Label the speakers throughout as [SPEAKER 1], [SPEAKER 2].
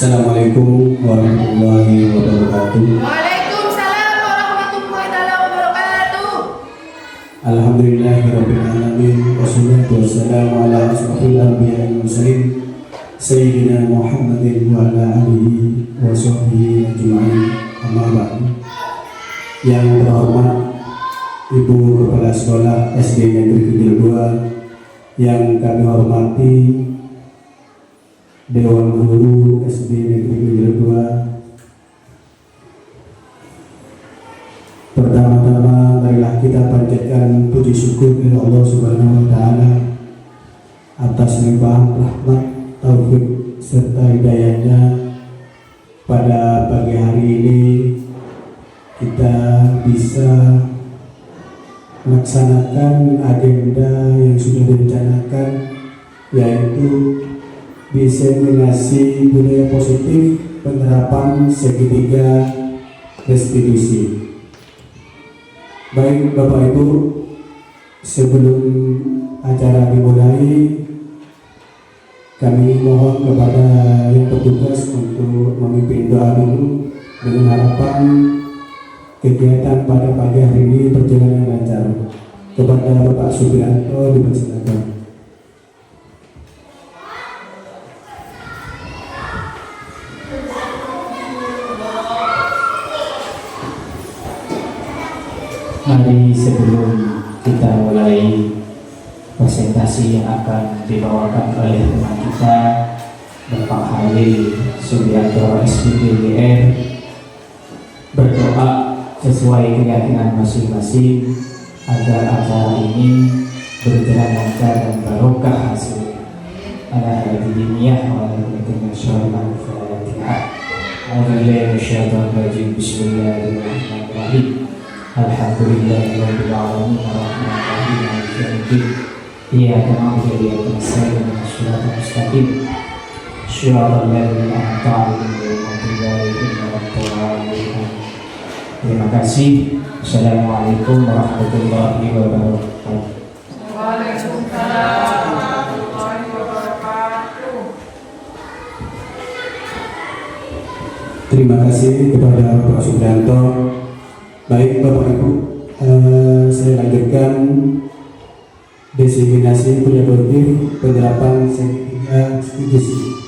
[SPEAKER 1] Assalamualaikum warahmatullahi wabarakatuh.
[SPEAKER 2] Waalaikumsalam warahmatullahi wabarakatuh.
[SPEAKER 1] Alhamdulillahirabbil alamin wassalatu wassalamu ala asrofil anbiya'i wal mursalin sayyidina Muhammadin wa ala alihi wa sahbihi ajma'in. Amma ba'du. Yang terhormat Ibu Kepala Sekolah SD Negeri Kidul 2, yang kami hormati Dewan Guru SD Negeri Kidul 2. Pertama-tama marilah kita panjatkan puji syukur kepada Allah Subhanahu wa taala atas limpahan rahmat, taufik serta hidayahnya. Pada pagi hari ini kita bisa melaksanakan agenda yang sudah direncanakan, yaitu diseminasi budaya positif penerapan segitiga restitusi. Baik Bapak Ibu, sebelum acara dimulai, kami mohon kepada yang bertugas untuk memimpin doa dulu, dengan harapan kegiatan pada pagi hari ini berjalan lancar. Kepada Bapak Subianto dipersilakan.
[SPEAKER 3] Mari sebelum kita mulai presentasi yang akan dibawakan oleh teman kita Bapak Halil Subianto SPDWR, berdoa sesuai keyakinan masing-masing agar acara ini berjalan lancar dan barokah hasilnya. Ala hadiniyah wa ala internasional al-Fatihah. A'udzubillahi minasyaitonir rajim. Bismillahirrahmanirrahim. Alhamdulillahirabbil alamin arrahmanirrahim maliki yaumiddin. Iyyaka na'budu wa iyyaka nasta'in ihdinas siratal mustaqim. Shiratal ladzina an'amta 'alaihim ghairil maghdubi 'alaihim waladdallin. Terima kasih. Assalamualaikum warahmatullahi wabarakatuh.
[SPEAKER 2] Waalaikumsalam warahmatullahi wabarakatuh.
[SPEAKER 1] Terima kasih kepada Bapak Subianto. Baik Bapak Ibu, saya lanjutkan diseminasi budaya positif penerapan segitiga restitusi.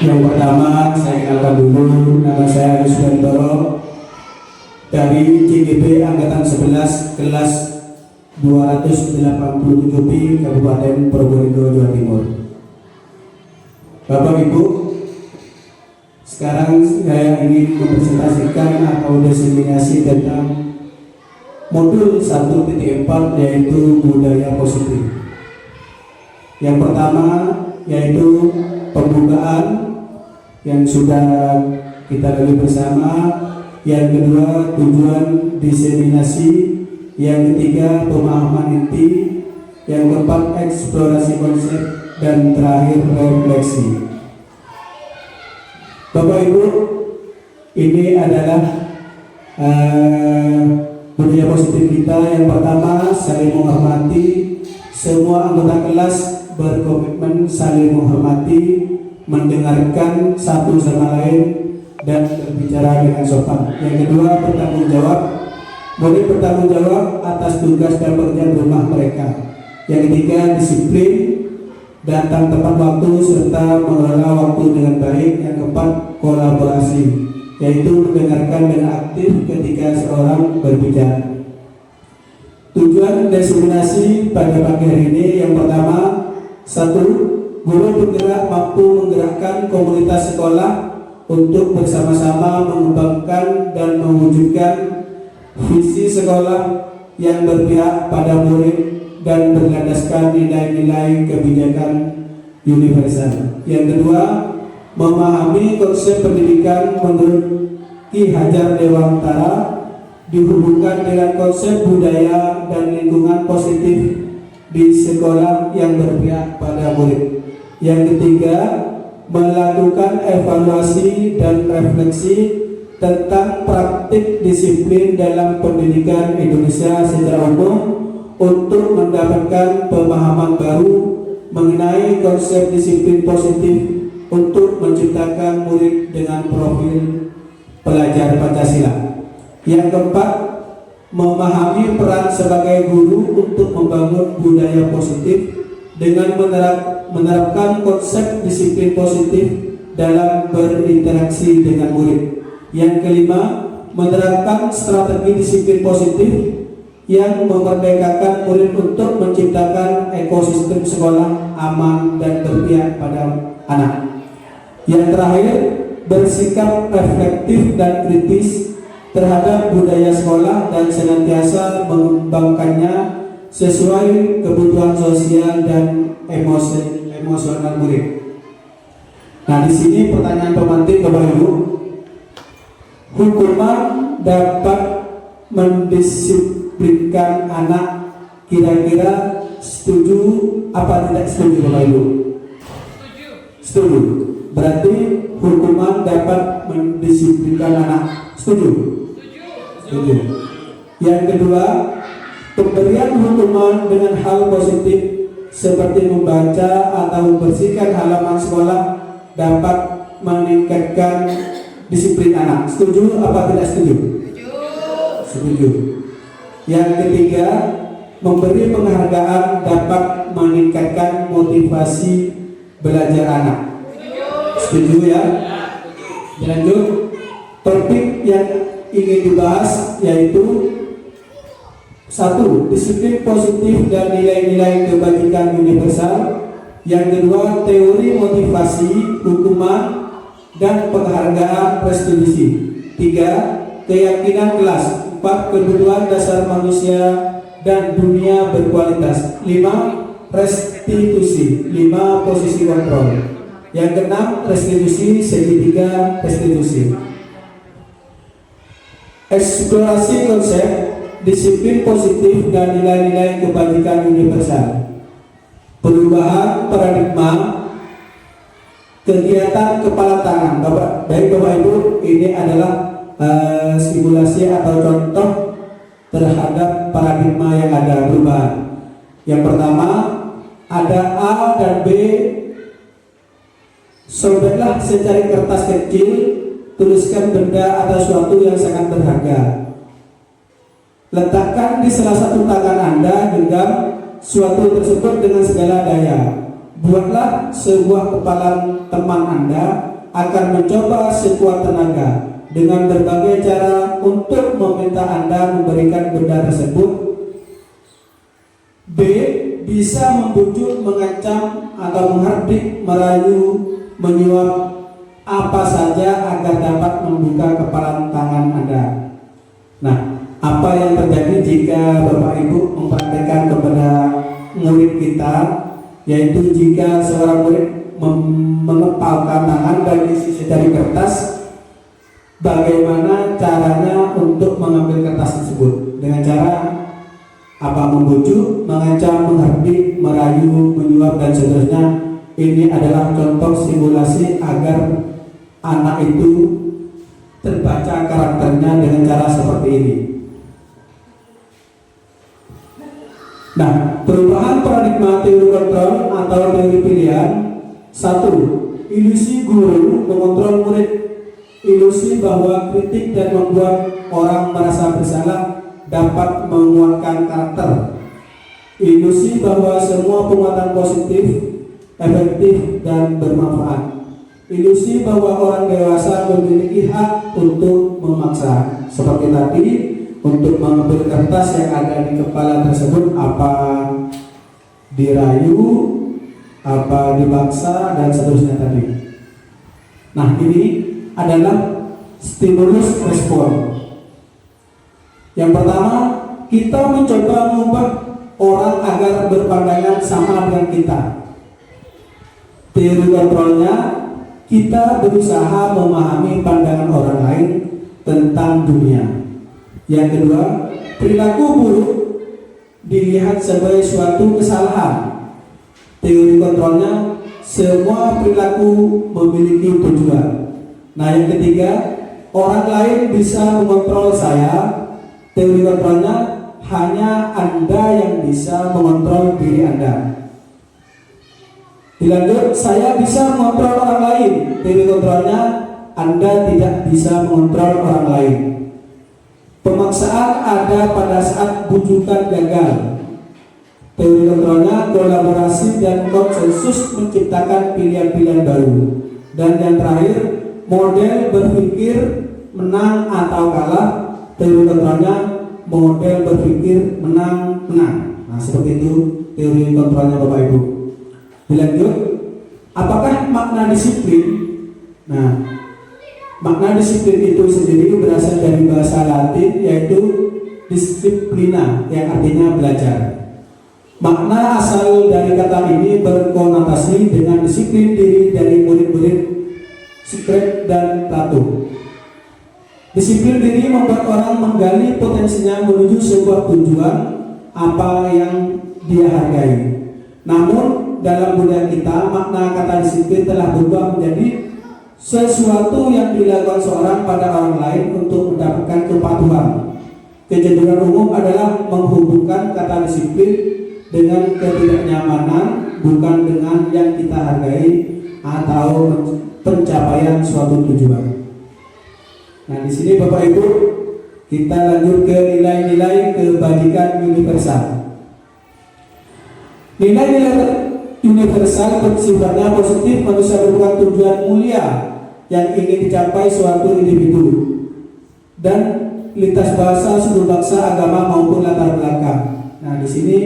[SPEAKER 1] Yang pertama saya kenalkan dulu, nama saya Agus Subianto dari CGP Angkatan 11 kelas 287B Kabupaten Probolinggo, Jawa Timur. Bapak Ibu, sekarang saya ingin mempresentasikan atau diseminasi tentang modul 1.4, yaitu budaya positif. Yang pertama yaitu pembukaan yang sudah kita lalui bersama. Yang kedua tujuan diseminasi. Yang ketiga pemahaman inti. Yang keempat eksplorasi konsep. Dan terakhir refleksi. Bapak Ibu, ini adalah budaya positif kita. Yang pertama, saling menghormati. Semua anggota kelas berkomitmen saling menghormati, mendengarkan satu sama lain, dan berbicara dengan sopan. Yang kedua, bertanggung jawab. Murid bertanggung jawab atas tugas dan pekerjaan rumah mereka. Yang ketiga, disiplin, datang tepat waktu, serta mengelola waktu dengan baik. Yang keempat, kolaborasi, yaitu mendengarkan dan aktif ketika seorang berbicara. Tujuan diseminasi pada pagi hari ini, yang pertama, 1. Guru bergerak mampu menggerakkan komunitas sekolah untuk bersama-sama mengembangkan dan mewujudkan visi sekolah yang berpihak pada murid dan berlandaskan nilai-nilai kebijakan universal. Yang kedua, memahami konsep pendidikan menurut Ki Hajar Dewantara dihubungkan dengan konsep budaya dan lingkungan positif di sekolah yang berpihak pada murid. Yang ketiga, melakukan evaluasi dan refleksi tentang praktik disiplin dalam pendidikan Indonesia secara umum untuk mendapatkan pemahaman baru mengenai konsep disiplin positif untuk menciptakan murid dengan profil pelajar Pancasila. Yang keempat, memahami peran sebagai guru untuk membangun budaya positif dengan menerapkan konsep disiplin positif dalam berinteraksi dengan murid. Yang kelima, menerapkan strategi disiplin positif yang memerdekakan murid untuk menciptakan ekosistem sekolah aman dan berpihak pada anak. Yang terakhir, bersikap reflektif dan kritis terhadap budaya sekolah dan senantiasa mengembangkannya sesuai kebutuhan sosial dan emosional murid. Nah, di sini pertanyaan pemantik Bapak Ibu, hukuman dapat mendisiplinkan anak, kira-kira setuju apa tidak setuju Bapak Ibu? Setuju. Berarti hukuman dapat mendisiplinkan anak. Setuju? Setuju. Yang kedua, pemberian hukuman dengan hal positif seperti membaca atau membersihkan halaman sekolah dapat meningkatkan disiplin anak. Setuju apa tidak setuju? Setuju. Yang ketiga, memberi penghargaan dapat meningkatkan motivasi belajar anak. Setuju ya? Lanjut, topik yang ingin dibahas yaitu 1. Disiplin positif dan nilai-nilai kebajikan universal. Yang kedua, teori motivasi, hukuman, dan penghargaan restitusi. 3. Keyakinan kelas. 4. Kebutuhan dasar manusia dan dunia berkualitas. 5. Restitusi. 5. Posisi kontrol. Yang keenam, restitusi. Segitiga restitusi. Eksplorasi konsep disiplin positif dan nilai-nilai kebajikan universal. Perubahan paradigma kegiatan kepala tangan. Baik Bapak Ibu, ini adalah simulasi atau contoh terhadap paradigma yang ada perubahan. Yang pertama, ada A dan B. Sobeklah secari kertas kecil, tuliskan benda atau suatu yang sangat berharga. Letakkan di salah satu tangan Anda, genggam suatu tersebut dengan segala daya. Buatlah sebuah kepalan teman Anda akan mencoba sekuat tenaga dengan berbagai cara untuk meminta Anda memberikan benda tersebut. B. Bisa membujuk, mengancam, atau menghardik, merayu, menyuap apa saja agar dapat membuka kepalan tangan Anda. Nah, apa yang terjadi jika Bapak Ibu mempraktekkan kepada murid kita, yaitu jika seorang murid mengepalkan tangan bagi sisi dari kertas, bagaimana caranya untuk mengambil kertas tersebut? Dengan cara apa? Membujuk, mengancam, menghardik, merayu, menyuap, dan seterusnya. Ini adalah contoh simulasi agar anak itu terbaca karakternya dengan cara seperti ini. Nah, perubahan paradigma teori kontrol atau teori pilihan. 1. Ilusi guru mengontrol murid. Ilusi bahwa kritik dan membuat orang merasa bersalah dapat menguatkan karakter. Ilusi bahwa semua penguatan positif, efektif, dan bermanfaat. Ilusi bahwa orang dewasa memiliki hak untuk memaksa. Seperti tadi, untuk mengambil kertas yang ada di kepala tersebut, apa dirayu, apa dipaksa, dan seterusnya tadi. Nah, ini adalah stimulus respon. Yang pertama, kita mencoba mengubah orang agar berpandangan sama dengan kita. Teori kontrolnya, kita berusaha memahami pandangan orang lain tentang dunia. Yang kedua, perilaku buruk dilihat sebagai suatu kesalahan. Teori kontrolnya, semua perilaku memiliki tujuan. Nah, yang ketiga, orang lain bisa mengontrol saya. Teori kontrolnya, hanya Anda yang bisa mengontrol diri Anda. Dilanjut, saya bisa mengontrol orang lain. Teori kontrolnya, Anda tidak bisa mengontrol orang lain. Pemaksaan ada pada saat bujukan gagal. Teori kontrolnya, kolaborasi dan konsensus menciptakan pilihan-pilihan baru. Dan yang terakhir, model berpikir menang atau kalah. Teori kontrolnya, model berpikir menang-menang. Nah, seperti itu teori kontrolnya Bapak Ibu. Dilanjut, apakah makna disiplin? Nah, makna disiplin itu sendiri berasal dari bahasa Latin, yaitu disciplina, yang artinya belajar. Makna asal dari kata ini berkonotasi dengan disiplin diri dari murid-murid Socrates dan Plato. Disiplin diri membuat orang menggali potensinya menuju sebuah tujuan apa yang dia hargai. Namun dalam budaya kita, makna kata disiplin telah berubah menjadi sesuatu yang dilakukan seorang pada orang lain untuk mendapatkan kepatuhan. Kecenderungan umum adalah menghubungkan kata disiplin dengan ketidaknyamanan, bukan dengan yang kita hargai atau pencapaian suatu tujuan. Nah, di sini Bapak Ibu, kita lanjut ke nilai-nilai kebajikan universal. Nilai-nilai universal bersifatnya positif. Manusia merupakan tujuan mulia yang ingin dicapai suatu individu dan lintas bahasa, suku bangsa, agama maupun latar belakang. Nah, di sini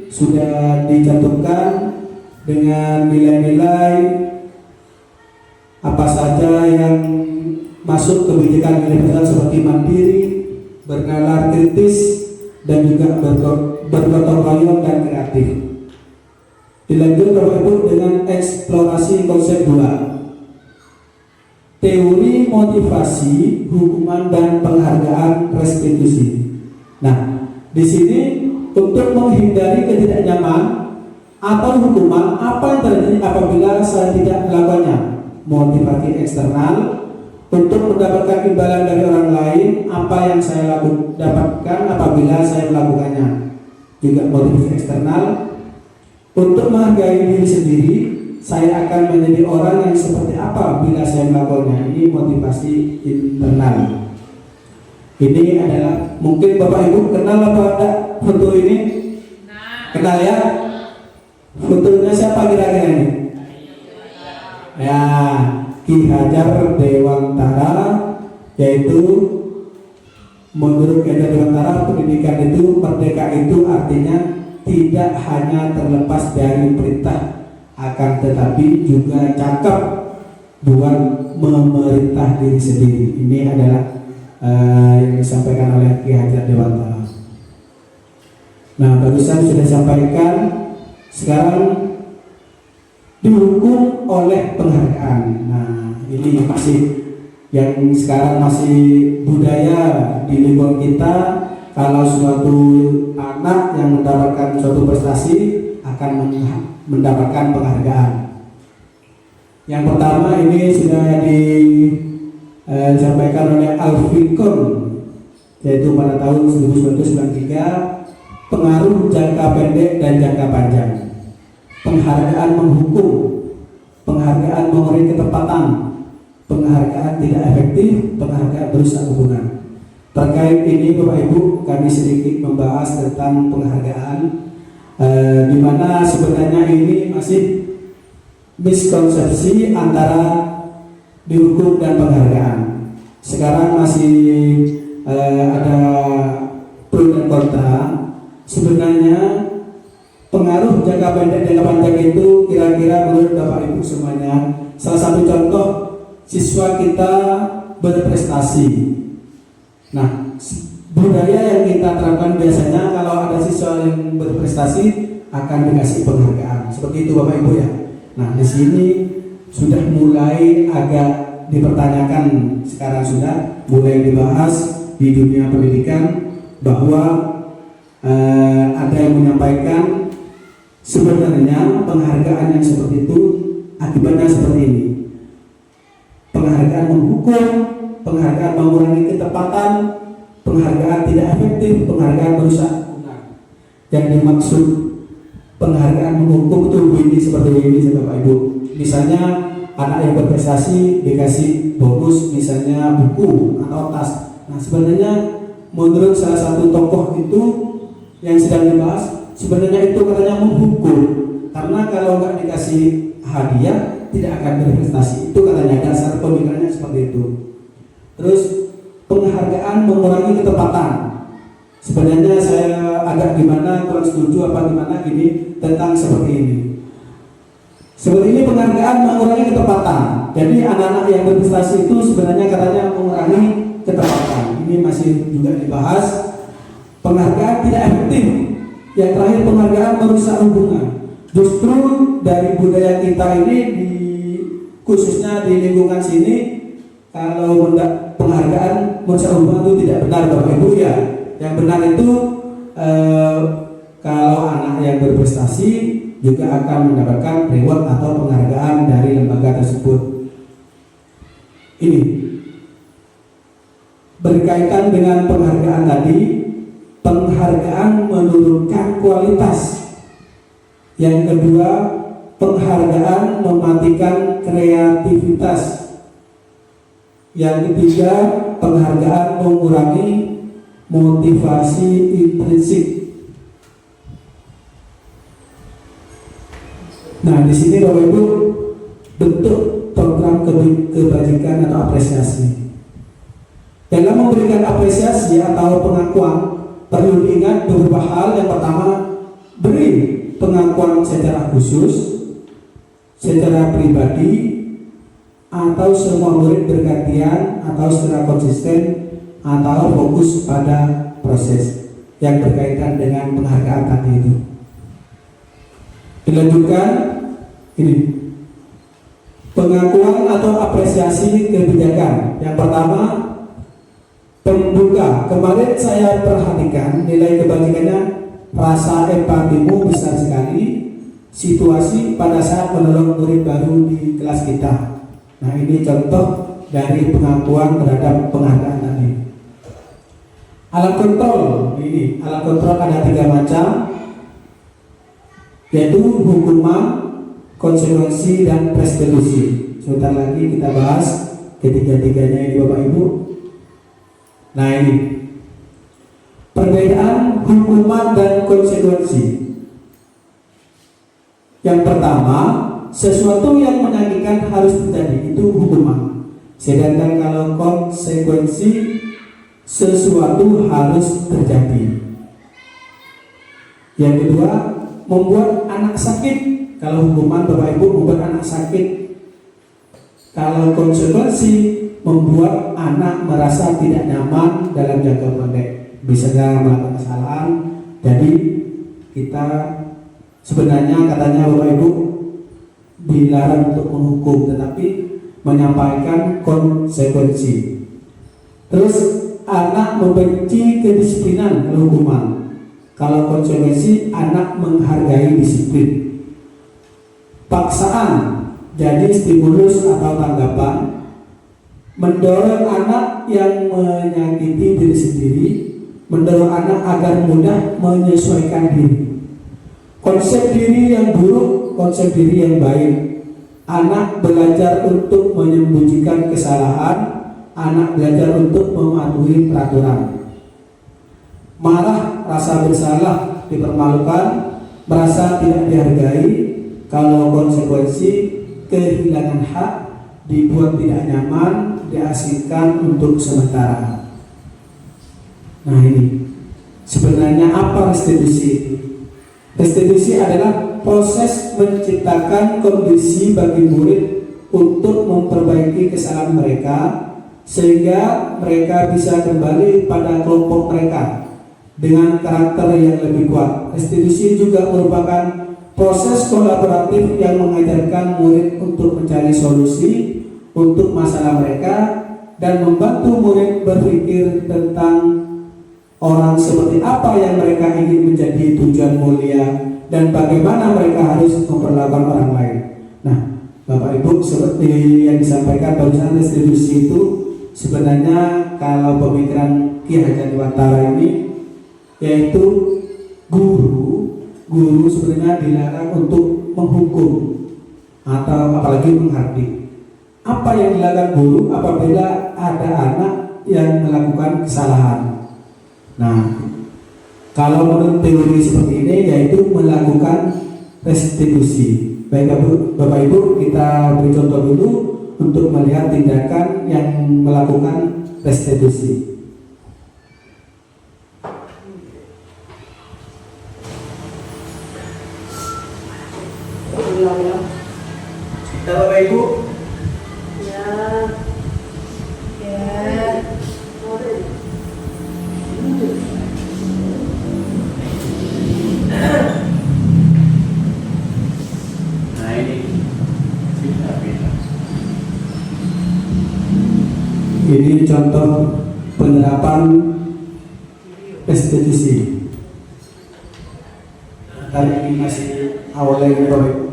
[SPEAKER 1] sudah dicantumkan dengan nilai-nilai apa saja yang masuk kebijakan universal seperti mandiri, bernalar kritis, dan juga bergotong royong dan kreatif. Dilanjut Bapak Ibu dengan eksplorasi konsep 2. Teori motivasi, hukuman dan penghargaan restitusi. Nah, di sini untuk menghindari ketidaknyaman atau hukuman, apa yang terjadi apabila saya tidak melakukannya? Motivasi eksternal, untuk mendapatkan imbalan dari orang lain, apa yang saya dapatkan apabila saya melakukannya. Juga motivasi eksternal, untuk menghargai diri sendiri, saya akan menjadi orang yang seperti apa bila saya melakukannya. Ini motivasi internal. Ini adalah, mungkin Bapak Ibu kenal apa ada foto ini? Kenal ya? Fotonya siapa kira-kira ini? Ya, Ki Hajar Dewantara, yaitu menurut Ki Hajar Dewantara, pendidikan itu, merdeka itu artinya tidak hanya terlepas dari perintah, akan tetapi juga cakap buat memerintah diri sendiri. Ini adalah yang disampaikan oleh Ki Hajar Dewantara. Nah, barusan sudah disampaikan, sekarang dihukum oleh penghargaan. Nah, ini masih yang sekarang masih budaya di lingkungan kita. Kalau suatu anak yang mendapatkan suatu prestasi akan mendapatkan penghargaan. Yang pertama ini sudah disampaikan oleh Alvin Kohn, yaitu pada tahun 1993, pengaruh jangka pendek dan jangka panjang. Penghargaan menghukum, penghargaan memberi ketepatan, penghargaan tidak efektif, penghargaan berusaha hubungan. Terkait ini Bapak Ibu, kami sedikit membahas tentang penghargaan, di mana sebenarnya ini masih miskonsepsi antara dihukum dan penghargaan. Sekarang masih ada pro dan kontra. Sebenarnya pengaruh jangka pendek jangka panjang itu kira-kira menurut Bapak Ibu semuanya, salah satu contoh siswa kita berprestasi. Nah, budaya yang kita terapkan biasanya kalau ada siswa yang berprestasi akan dikasih penghargaan. Seperti itu Bapak Ibu ya. Nah, di sini sudah mulai agak dipertanyakan, sekarang sudah mulai dibahas di dunia pendidikan bahwa ada yang menyampaikan sebenarnya penghargaan yang seperti itu akibatnya seperti ini. Penghargaan menghukum, penghargaan mengurangi ketepatan, penghargaan tidak efektif, penghargaan merusak hubungan. Yang dimaksud penghargaan menghukum itu ini seperti ini Bapak Ibu. Misalnya anak yang berprestasi dikasih bonus, misalnya buku atau tas. Nah sebenarnya menurut salah satu tokoh itu yang sedang dibahas, sebenarnya itu katanya menghukum, karena kalau nggak dikasih hadiah tidak akan berprestasi. Itu katanya, dasar pemikirannya seperti itu. Terus penghargaan mengurangi ketepatan. Sebenarnya saya agak gimana, kurang setuju apa gimana gini tentang seperti ini. Seperti ini penghargaan mengurangi ketepatan. Jadi anak-anak yang berprestasi itu sebenarnya katanya mengurangi ketepatan. Ini masih juga dibahas. Penghargaan tidak efektif. Yang terakhir penghargaan merusak hubungan. Justru dari budaya kita ini khususnya di lingkungan sini, kalau penghargaan merusak hubungan itu tidak benar Bapak Ibu ya. Yang benar itu kalau anak yang berprestasi juga akan mendapatkan reward atau penghargaan dari lembaga tersebut. Ini berkaitan dengan penghargaan tadi. Penghargaan menurunkan kualitas. Yang kedua, penghargaan mematikan kreativitas. Yang ketiga, penghargaan mengurangi motivasi intrinsik. Nah, di sini Bapak Ibu bentuk program kebajikan atau apresiasi. Dalam memberikan apresiasi atau pengakuan, perlu diingat beberapa hal. Yang pertama, beri pengakuan secara khusus, secara pribadi, atau semua murid bergantian, atau secara konsisten, atau fokus pada proses yang berkaitan dengan penghargaan tadi itu. Dilanjutkan, ini pengakuan atau apresiasi kebijakan. Yang pertama, pembuka. Kemarin saya perhatikan nilai kebajikannya, rasa empatimu besar sekali, situasi pada saat menolong murid baru di kelas kita. Nah ini contoh dari pengakuan terhadap penghargaan tadi. Alat kontrol, ini alat kontrol ada 3 macam, yaitu hukuman, konsekuensi, dan restitusi. Sebentar lagi kita bahas ketiga-tiganya ini Bapak Ibu. Nah ini perbedaan hukuman dan konsekuensi. Yang pertama, sesuatu yang menyakitkan harus terjadi, itu hukuman. Sedangkan kalau konsekuensi, sesuatu harus terjadi. Yang kedua, membuat anak sakit. Kalau hukuman Bapak Ibu membuat anak sakit. Kalau konsekuensi membuat anak merasa tidak nyaman dalam jangka pendek, bisa melakukan kesalahan. Jadi kita sebenarnya katanya Bapak Ibu dilarang untuk menghukum, tetapi menyampaikan konsekuensi. Terus anak membenci kedisiplinan kalau hukuman. Kalau konsekuensi anak menghargai disiplin. Paksaan jadi stimulus atau tanggapan. Mendorong anak yang menyakiti diri sendiri, mendorong anak agar mudah menyesuaikan diri. Konsep diri yang buruk, konsep diri yang baik. Anak belajar untuk menyembunyikan kesalahan, anak belajar untuk mematuhi peraturan. Marah, rasa bersalah, dipermalukan, merasa tidak dihargai. Kalau konsekuensi, kehilangan hak, dibuat tidak nyaman, diasingkan untuk sementara. Nah ini sebenarnya apa restitusi? Restitusi adalah proses menciptakan kondisi bagi murid untuk memperbaiki kesalahan mereka sehingga mereka bisa kembali pada kelompok mereka dengan karakter yang lebih kuat. Restitusi juga merupakan proses kolaboratif yang mengajarkan murid untuk mencari solusi untuk masalah mereka dan membantu murid berpikir tentang orang seperti apa yang mereka ingin menjadi tujuan mulia dan bagaimana mereka harus memperlakukan orang lain. Nah, Bapak Ibu, seperti yang disampaikan barusan, restitusi itu sebenarnya kalau pemikiran Ki Hajar Dewantara ini, yaitu guru sebenarnya dilarang untuk menghukum atau apalagi menghardik. Apa yang dilakukan guru apabila ada anak yang melakukan kesalahan? Nah, kalau menurut teori seperti ini yaitu melakukan restitusi. Baik Bapak Ibu, kita beri contoh dulu untuk melihat tindakan yang melakukan restitusi. Kita Bapak Ibu, nah ini contoh penerapan restitusi. Kali ini masih awal lagi Bapak Ibu.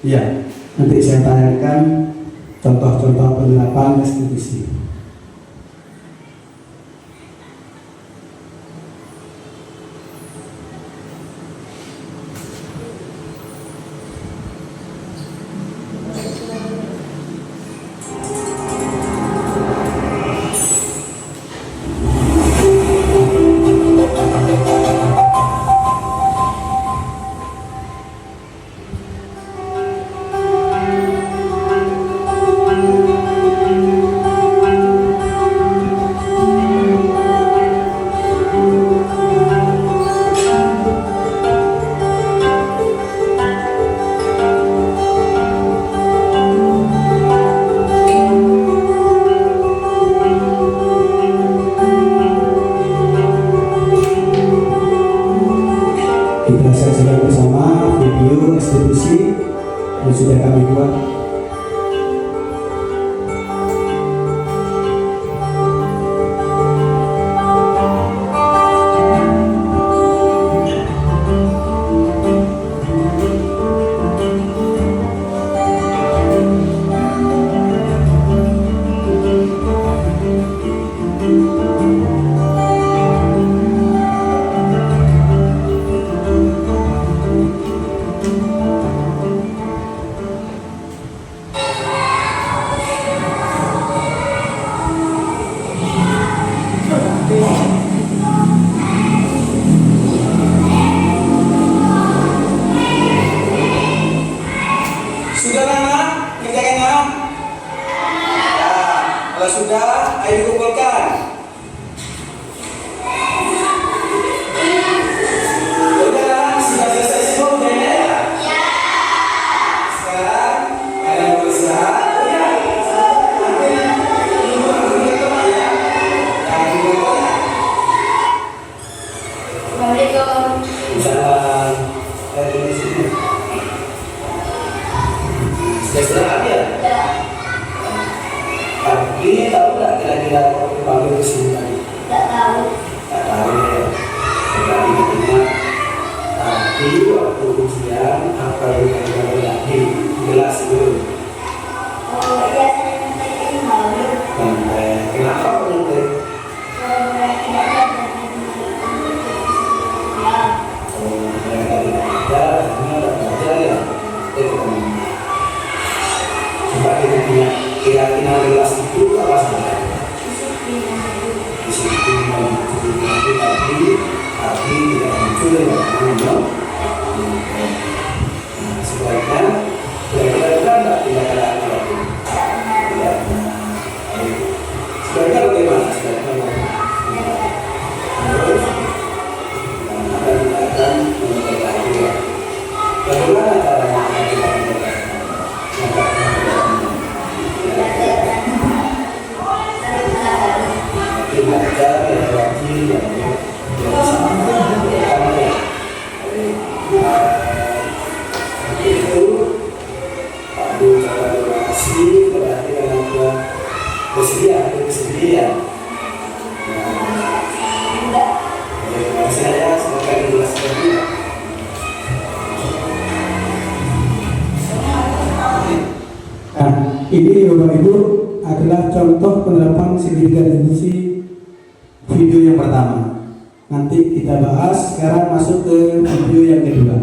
[SPEAKER 1] Ya, nanti saya tanyakan contoh-contoh penerapan restitusi. Kita saksikan bersama video restitusi yang sudah kami buat. Sudah anak, kerjakan anak. Ya, kalau sudah, ayo dikumpulkan. Sudah selesai semua ujiannya ya? Ya. Sekarang kalian beristirahat. Tapi tahu nggak kira-kira kok dipanggil ke sini tadi? Nggak tahu. Nggak tahu ya. Tadi ingat. Tapi waktu ujian apa yang kalian lagi jelas dulu. Oh iya, saya nanti malu. Sampai kenapa kok nanti? Mereka tidak ada, mereka belajar ya. Coba kita punya kira-kira jelas itu apa saja? Disiplin tapi tidak muncul yang mana? Sebaiknya kira-kira tidak ada lagi. Sebaiknya bagaimana? Terus akan memperbaiki. Bagaimana caranya kita memperbaiki? Belajar yang wajib yang itu padu cara donasi berarti karena dia bersedia. Nah, saya semoga dijelaskan juga. Nah, ini Bapak Ibu adalah adalah contoh penerapan segitiga distribusi video yang pertama. Nanti kita bahas. Sekarang masuk ke video yang kedua.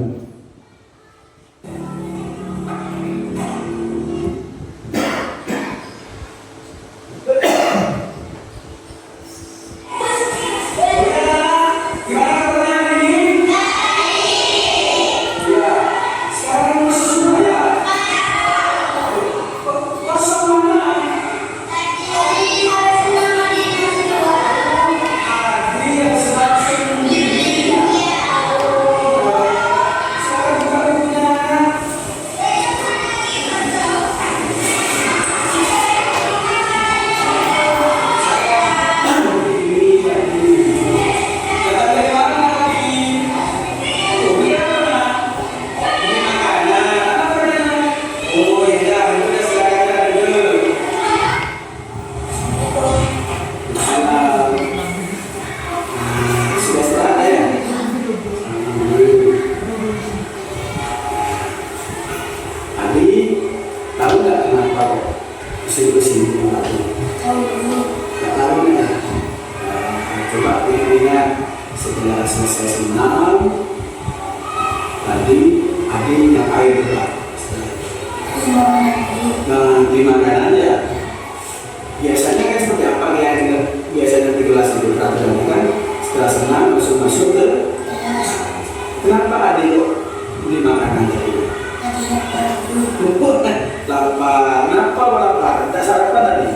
[SPEAKER 1] Coba ingat setelah selesai senam tadi Adi ngapain Pak? Nah, di makanan ya biasanya kan seperti apa ya biasanya di kelas itu peraturan kan setelah senam masuk ke kenapa Adi kok beli makanan tadi? Lupa lapar, kenapa lapar? Tidak sarapan tadi?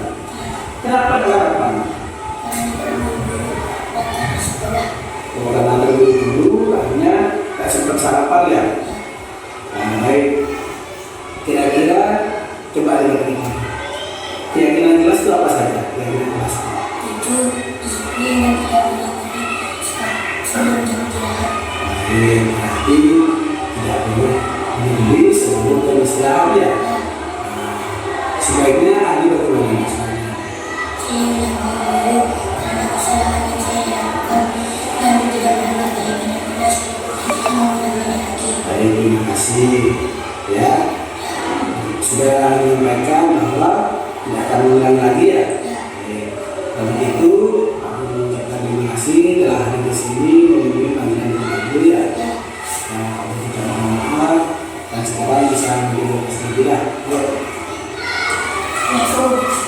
[SPEAKER 1] Kenapa tidak sarapan? Karena dulu akhirnya tak sempat sarapan ya. Nah, baik. Kira-kira coba lihat. Keyakinan jelas itu apa saja? Keyakinan jelas.
[SPEAKER 4] Itu disiplin dan tidak melakukan sebelum jam istirahat.
[SPEAKER 1] Berarti tidak boleh dibeli sebelum jam istirahat ya. Sebaiknya Adi bagaimana?
[SPEAKER 4] Saya mengetahui karena kesalahan yang saya lakukan dan tidak pernah terima seperti mau lagi.
[SPEAKER 1] Baik, terima kasih ya. Sudah menyampaikan bahwa tidak akan mengulang lagi ya. Kalau begitu aku mengucapkan terima kasih telah hadir di sini memenuhi panggilan ibu ya. Nah, aku juga mohon maaf dan sekarang bisa menjadi istri ya.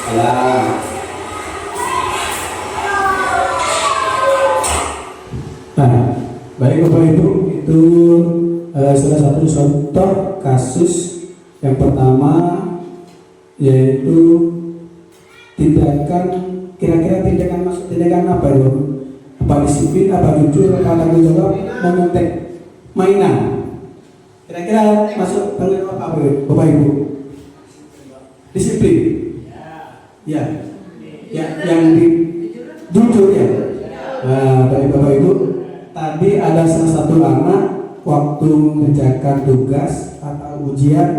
[SPEAKER 1] Salam. Nah, baik Bapak Ibu, itu salah satu contoh kasus yang pertama, yaitu tindakan, kira-kira tindakan apa ya? Apa disiplin, apa jujur, apa tanggung jawab, menyontek mainan. Kira-kira masuk tanggung jawab apa ya, Bapak Ibu? Disiplin. Ya, yang jujur ya. Nah, dari Bapak Ibu, tadi ada salah satu anak waktu mengerjakan tugas atau ujian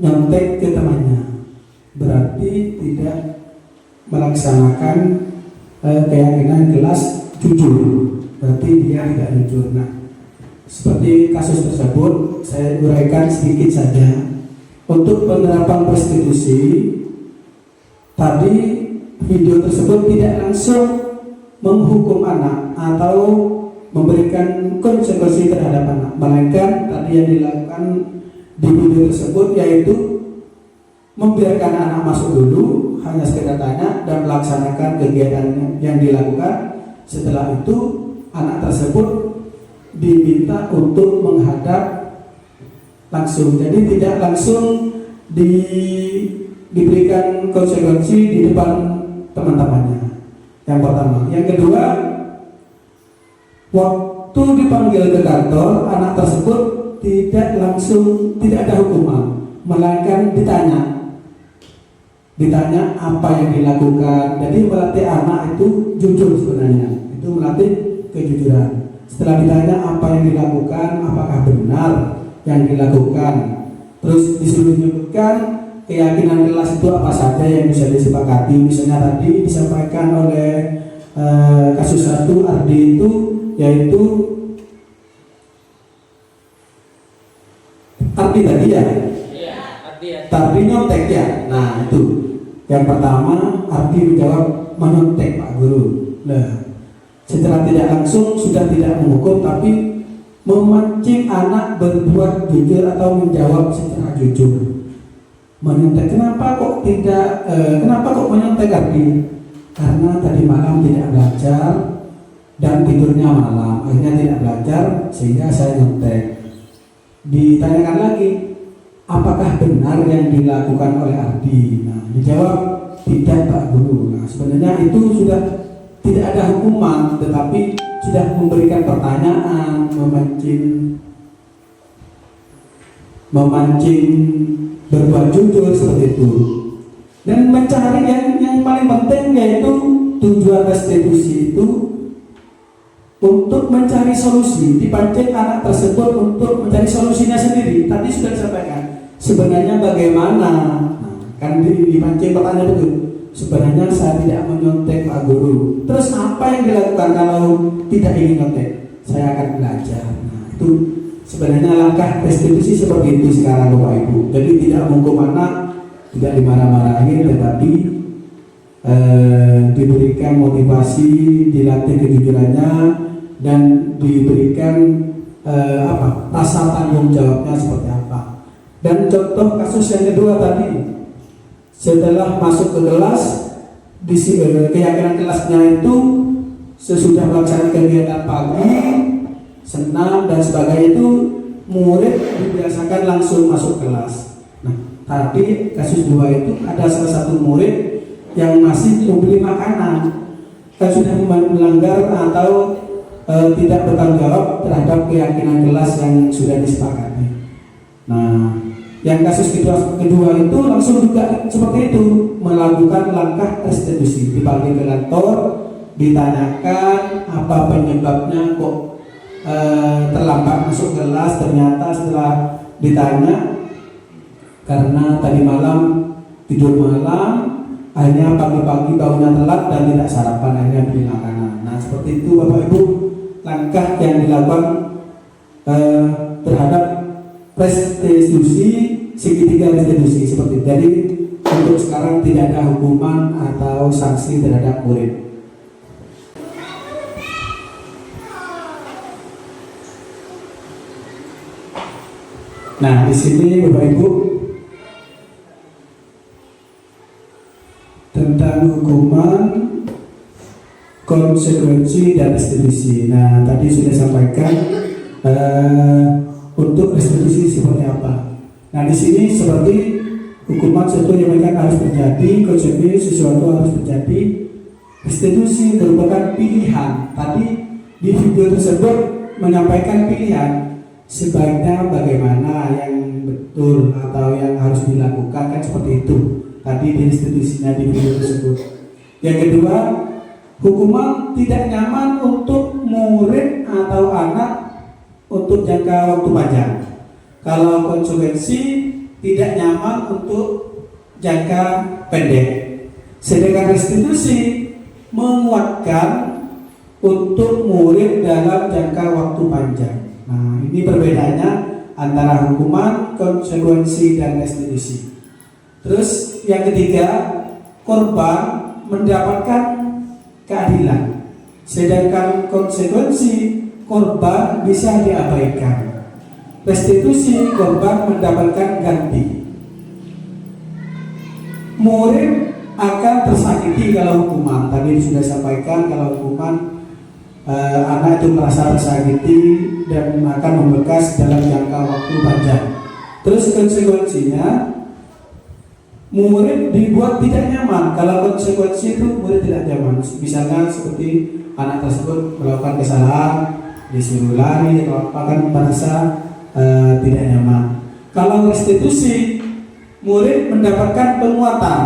[SPEAKER 1] nyontek ke temannya, berarti tidak melaksanakan keyakinan kelas jujur, berarti dia tidak jujur. Nah, seperti kasus tersebut saya uraikan sedikit saja. Untuk penerapan prostitusi tadi, video tersebut tidak langsung menghukum anak atau memberikan konsekuensi terhadap anak, melainkan tadi yang dilakukan di video tersebut yaitu membiarkan anak masuk dulu, hanya sekedar tanya dan melaksanakan kegiatan yang dilakukan. Setelah itu anak tersebut diminta untuk menghadap langsung, jadi tidak langsung diberikan konsekuensi di depan teman-temannya. Yang pertama. Yang kedua, waktu dipanggil ke kantor, anak tersebut tidak langsung, tidak ada hukuman, melainkan ditanya apa yang dilakukan. Jadi melatih anak itu jujur sebenarnya, itu melatih kejujuran. Setelah ditanya apa yang dilakukan, apakah benar yang dilakukan, terus disuruh menyebutkan keyakinan kelas itu apa saja yang bisa disepakati. Misalnya tadi disampaikan oleh kasus 1 Ardi itu, yaitu Ardi tadi ya, Ardi nyontek ya. Nah itu Yang pertama, Ardi menjawab menyontek Pak Guru. Nah, secara tidak langsung sudah tidak menghukum, tapi memancing anak berbuat jujur atau menjawab secara jujur. Menyontek, kenapa kok menyontek Ardi? Karena tadi malam tidak belajar dan tidurnya malam, akhirnya tidak belajar sehingga saya nyontek. Ditanyakan lagi, apakah benar yang dilakukan oleh Ardi? Nah, dijawab tidak Pak Guru. Nah, sebenarnya itu sudah tidak ada hukuman, tetapi sudah memberikan pertanyaan, memancing berbuat jujur seperti itu. Dan mencari yang paling penting yaitu tujuan restitusi itu untuk mencari solusi, dipancing anak tersebut untuk mencari solusinya sendiri. Tadi sudah disampaikan sebenarnya bagaimana, kan dipancing pertanyaan itu. Sebenarnya saya tidak menyontek Pak Guru. Terus apa yang dilakukan kalau tidak ingin nyontek? Saya akan belajar. Nah, itu sebenarnya langkah restitusi seperti itu sekarang Bapak Ibu. Jadi tidak menghukum anak, tidak dimarah-marahin, tetapi diberikan motivasi, dilatih kejujurannya, dan diberikan rasa tanggung jawabnya seperti apa. Dan contoh kasus yang kedua tadi, setelah masuk ke kelas, keyakinan kelasnya itu sesudah melaksanakan kegiatan pagi, senam dan sebagainya itu murid dibiasakan langsung masuk kelas. Nah, tadi kasus 2 itu ada salah satu murid yang masih membeli makanan dan sudah melanggar atau tidak bertanggung jawab terhadap keyakinan kelas yang sudah disepakati. Nah, yang kasus kedua itu langsung juga seperti itu, melakukan langkah restitusi, dipanggil ke kantor, ditanyakan apa penyebabnya kok terlambat masuk kelas. Ternyata setelah ditanya, karena tadi malam tidur malam, akhirnya pagi-pagi bangunnya telat dan tidak sarapan, akhirnya beli makanan. Nah, seperti itu Bapak Ibu langkah yang dilakukan terhadap restitusi, segitiga restitusi seperti itu. Jadi untuk sekarang tidak ada hukuman atau sanksi terhadap murid. Nah, di sini Bapak Ibu tentang hukuman, konsekuensi dan restitusi. Nah, tadi sudah sampaikan untuk restitusi seperti apa. Nah, di sini seperti hukuman sesuatu yang harus terjadi, konsekuensi sesuatu harus terjadi. Restitusi merupakan pilihan. Tadi di video tersebut menyampaikan pilihan, sebaiknya bagaimana yang betul atau yang harus dilakukan, kan seperti itu. Tadi di restitusinya di video tersebut. Yang kedua, hukuman tidak nyaman untuk murid atau anak untuk jangka waktu panjang. Kalau konsekuensi tidak nyaman untuk jangka pendek. Sedangkan restitusi menguatkan untuk murid dalam jangka waktu panjang. Nah, ini perbedaannya antara hukuman, konsekuensi, dan restitusi. Terus yang ketiga, korban mendapatkan keadilan. Sedangkan konsekuensi, korban bisa diabaikan. Restitusi, korban mendapatkan ganti. Murid akan tersakiti kalau hukuman. Tadi sudah sampaikan kalau hukuman anak itu merasa tersakiti dan akan membekas dalam jangka waktu panjang. Terus konsekuensinya, murid dibuat tidak nyaman. Kalau konsekuensi itu murid tidak nyaman. Misalnya seperti anak tersebut melakukan kesalahan, disuruh lari atau apa, kan merasa tidak nyaman. Kalau restitusi, murid mendapatkan penguatan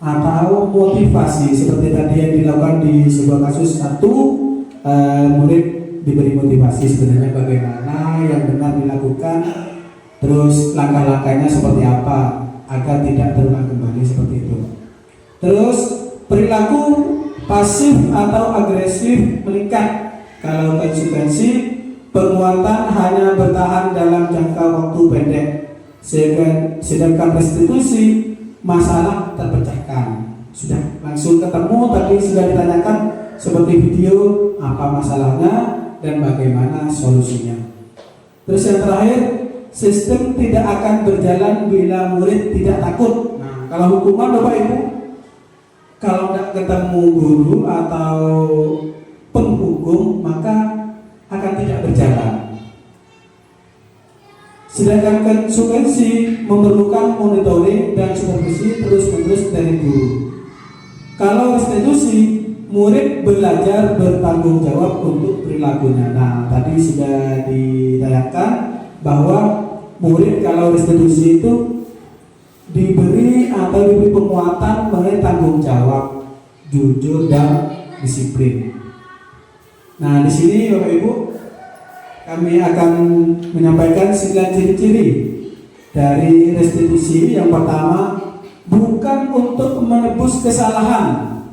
[SPEAKER 1] atau motivasi seperti tadi yang dilakukan di sebuah kasus satu, murid diberi motivasi sebenarnya bagaimana yang benar dilakukan, terus langkah-langkahnya seperti apa agar tidak terulang kembali seperti itu. Terus perilaku pasif atau agresif meningkat. Kalau konsekuensi, penguatan hanya bertahan dalam jangka waktu pendek. Sedangkan restitusi, masalah terpecahkan. sudah langsung ketemu, tapi sudah ditanyakan seperti video apa masalahnya dan bagaimana solusinya. Terus yang terakhir, sistem tidak akan berjalan bila murid tidak takut. Nah, kalau hukuman Bapak Ibu, kalau tidak ketemu guru atau penghukum maka akan tidak berjalan. Sedangkan konsekuensi memerlukan monitoring dan supervisi terus-menerus dari guru. Kalau restitusi, murid belajar bertanggung jawab untuk perilakunya. Nah, tadi sudah ditayangkan bahwa murid kalau restitusi itu diberi atau diberi penguatan mengenai tanggung jawab, jujur dan disiplin. Nah, di sini Bapak Ibu, kami akan menyampaikan 9 ciri-ciri dari restitusi. Yang pertama, bukan untuk menebus kesalahan,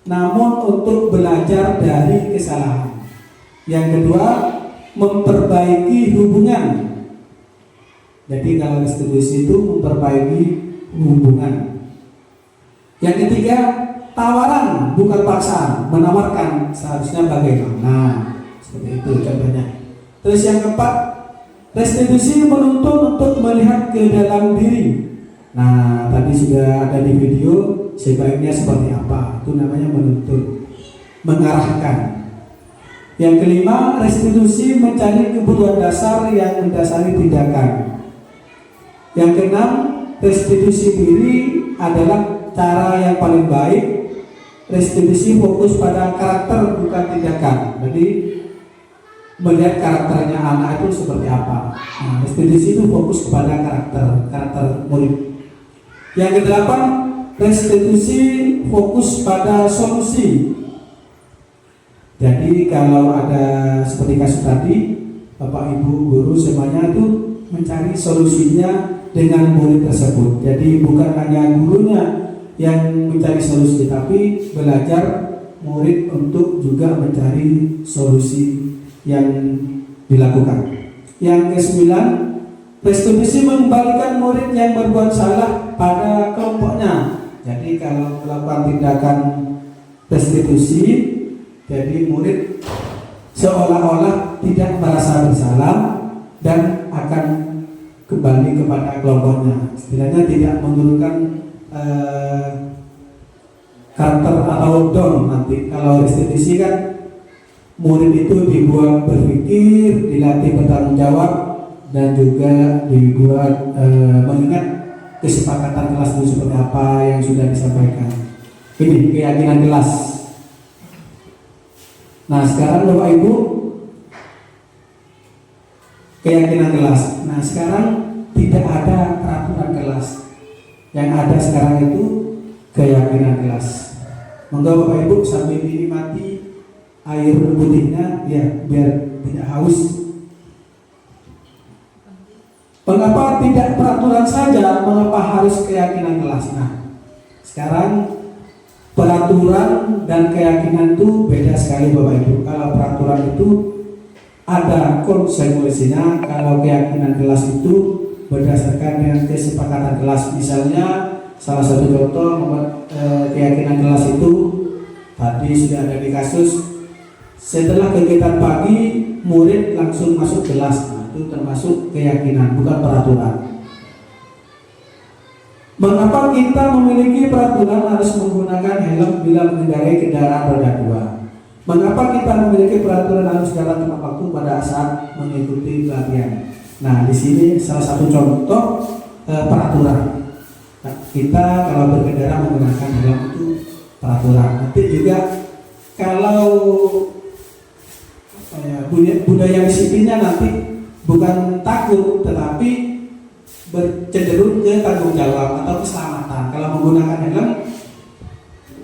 [SPEAKER 1] namun untuk belajar dari kesalahan. Yang kedua, memperbaiki hubungan. Jadi kalau restitusi itu memperbaiki hubungan. Yang ketiga, tawaran bukan paksaan, menawarkan seharusnya bagaimana. Seperti itu contohnya. Terus yang keempat, restitusi menuntun untuk melihat ke dalam diri. Nah, tadi sudah ada di video sebaiknya seperti apa. Itu namanya menuntun, mengarahkan. Yang kelima, restitusi mencari kebutuhan dasar yang mendasari tindakan. Yang keenam, restitusi diri adalah cara yang paling baik. Restitusi fokus pada karakter bukan tindakan. Jadi melihat karakternya anak itu seperti apa. Nah, restitusi itu fokus kepada karakter murid. Yang kedelapan, restitusi fokus pada solusi. Jadi kalau ada seperti kasus tadi, Bapak Ibu guru semuanya itu mencari solusinya dengan murid tersebut. Jadi bukan hanya gurunya yang mencari solusi, tapi belajar murid untuk juga mencari solusi yang dilakukan. Yang kesembilan, restitusi mengembalikan murid yang berbuat salah pada kelompoknya. Jadi kalau melakukan tindakan restitusi, jadi murid seolah-olah tidak merasa bersalah dan akan kembali kepada kelompoknya. Istilahnya tidak menurunkan karakter atau down nanti. Kalau restitusi kan murid itu dibuat berpikir, dilatih bertanggung jawab, dan juga dibuat mengingat kesepakatan kelas itu seperti apa yang sudah disampaikan. Ini keyakinan kelas. Nah, sekarang Bapak Ibu, keyakinan kelas. Nah, sekarang tidak ada peraturan kelas. Yang ada sekarang itu keyakinan kelas. Monggo Bapak Ibu sambil dinikmati air putihnya ya, biar tidak haus. Mengapa tidak peraturan saja? Mengapa harus keyakinan kelas? Nah, sekarang peraturan dan keyakinan itu beda sekali Bapak Ibu. Kalau peraturan itu ada konsekuensinya, kalau keyakinan kelas itu berdasarkan dengan kesepakatan kelas. Misalnya salah satu contoh keyakinan kelas itu tadi sudah ada di kasus, setelah kegiatan pagi murid langsung masuk kelas. Nah, itu termasuk keyakinan, bukan peraturan. Mengapa kita memiliki peraturan harus menggunakan helm bila mengendarai kendaraan roda 2? Mengapa kita memiliki peraturan harus jalan tepat waktu pada saat mengikuti pelatihan? Nah, di sini salah satu contoh peraturan. Nah, kita kalau berkendara menggunakan helm itu peraturan. Nanti juga kalau budaya disiplinnya nanti bukan takut, tetapi bercenderung ke tanggung jawab atau keselamatan. Kalau menggunakan helm,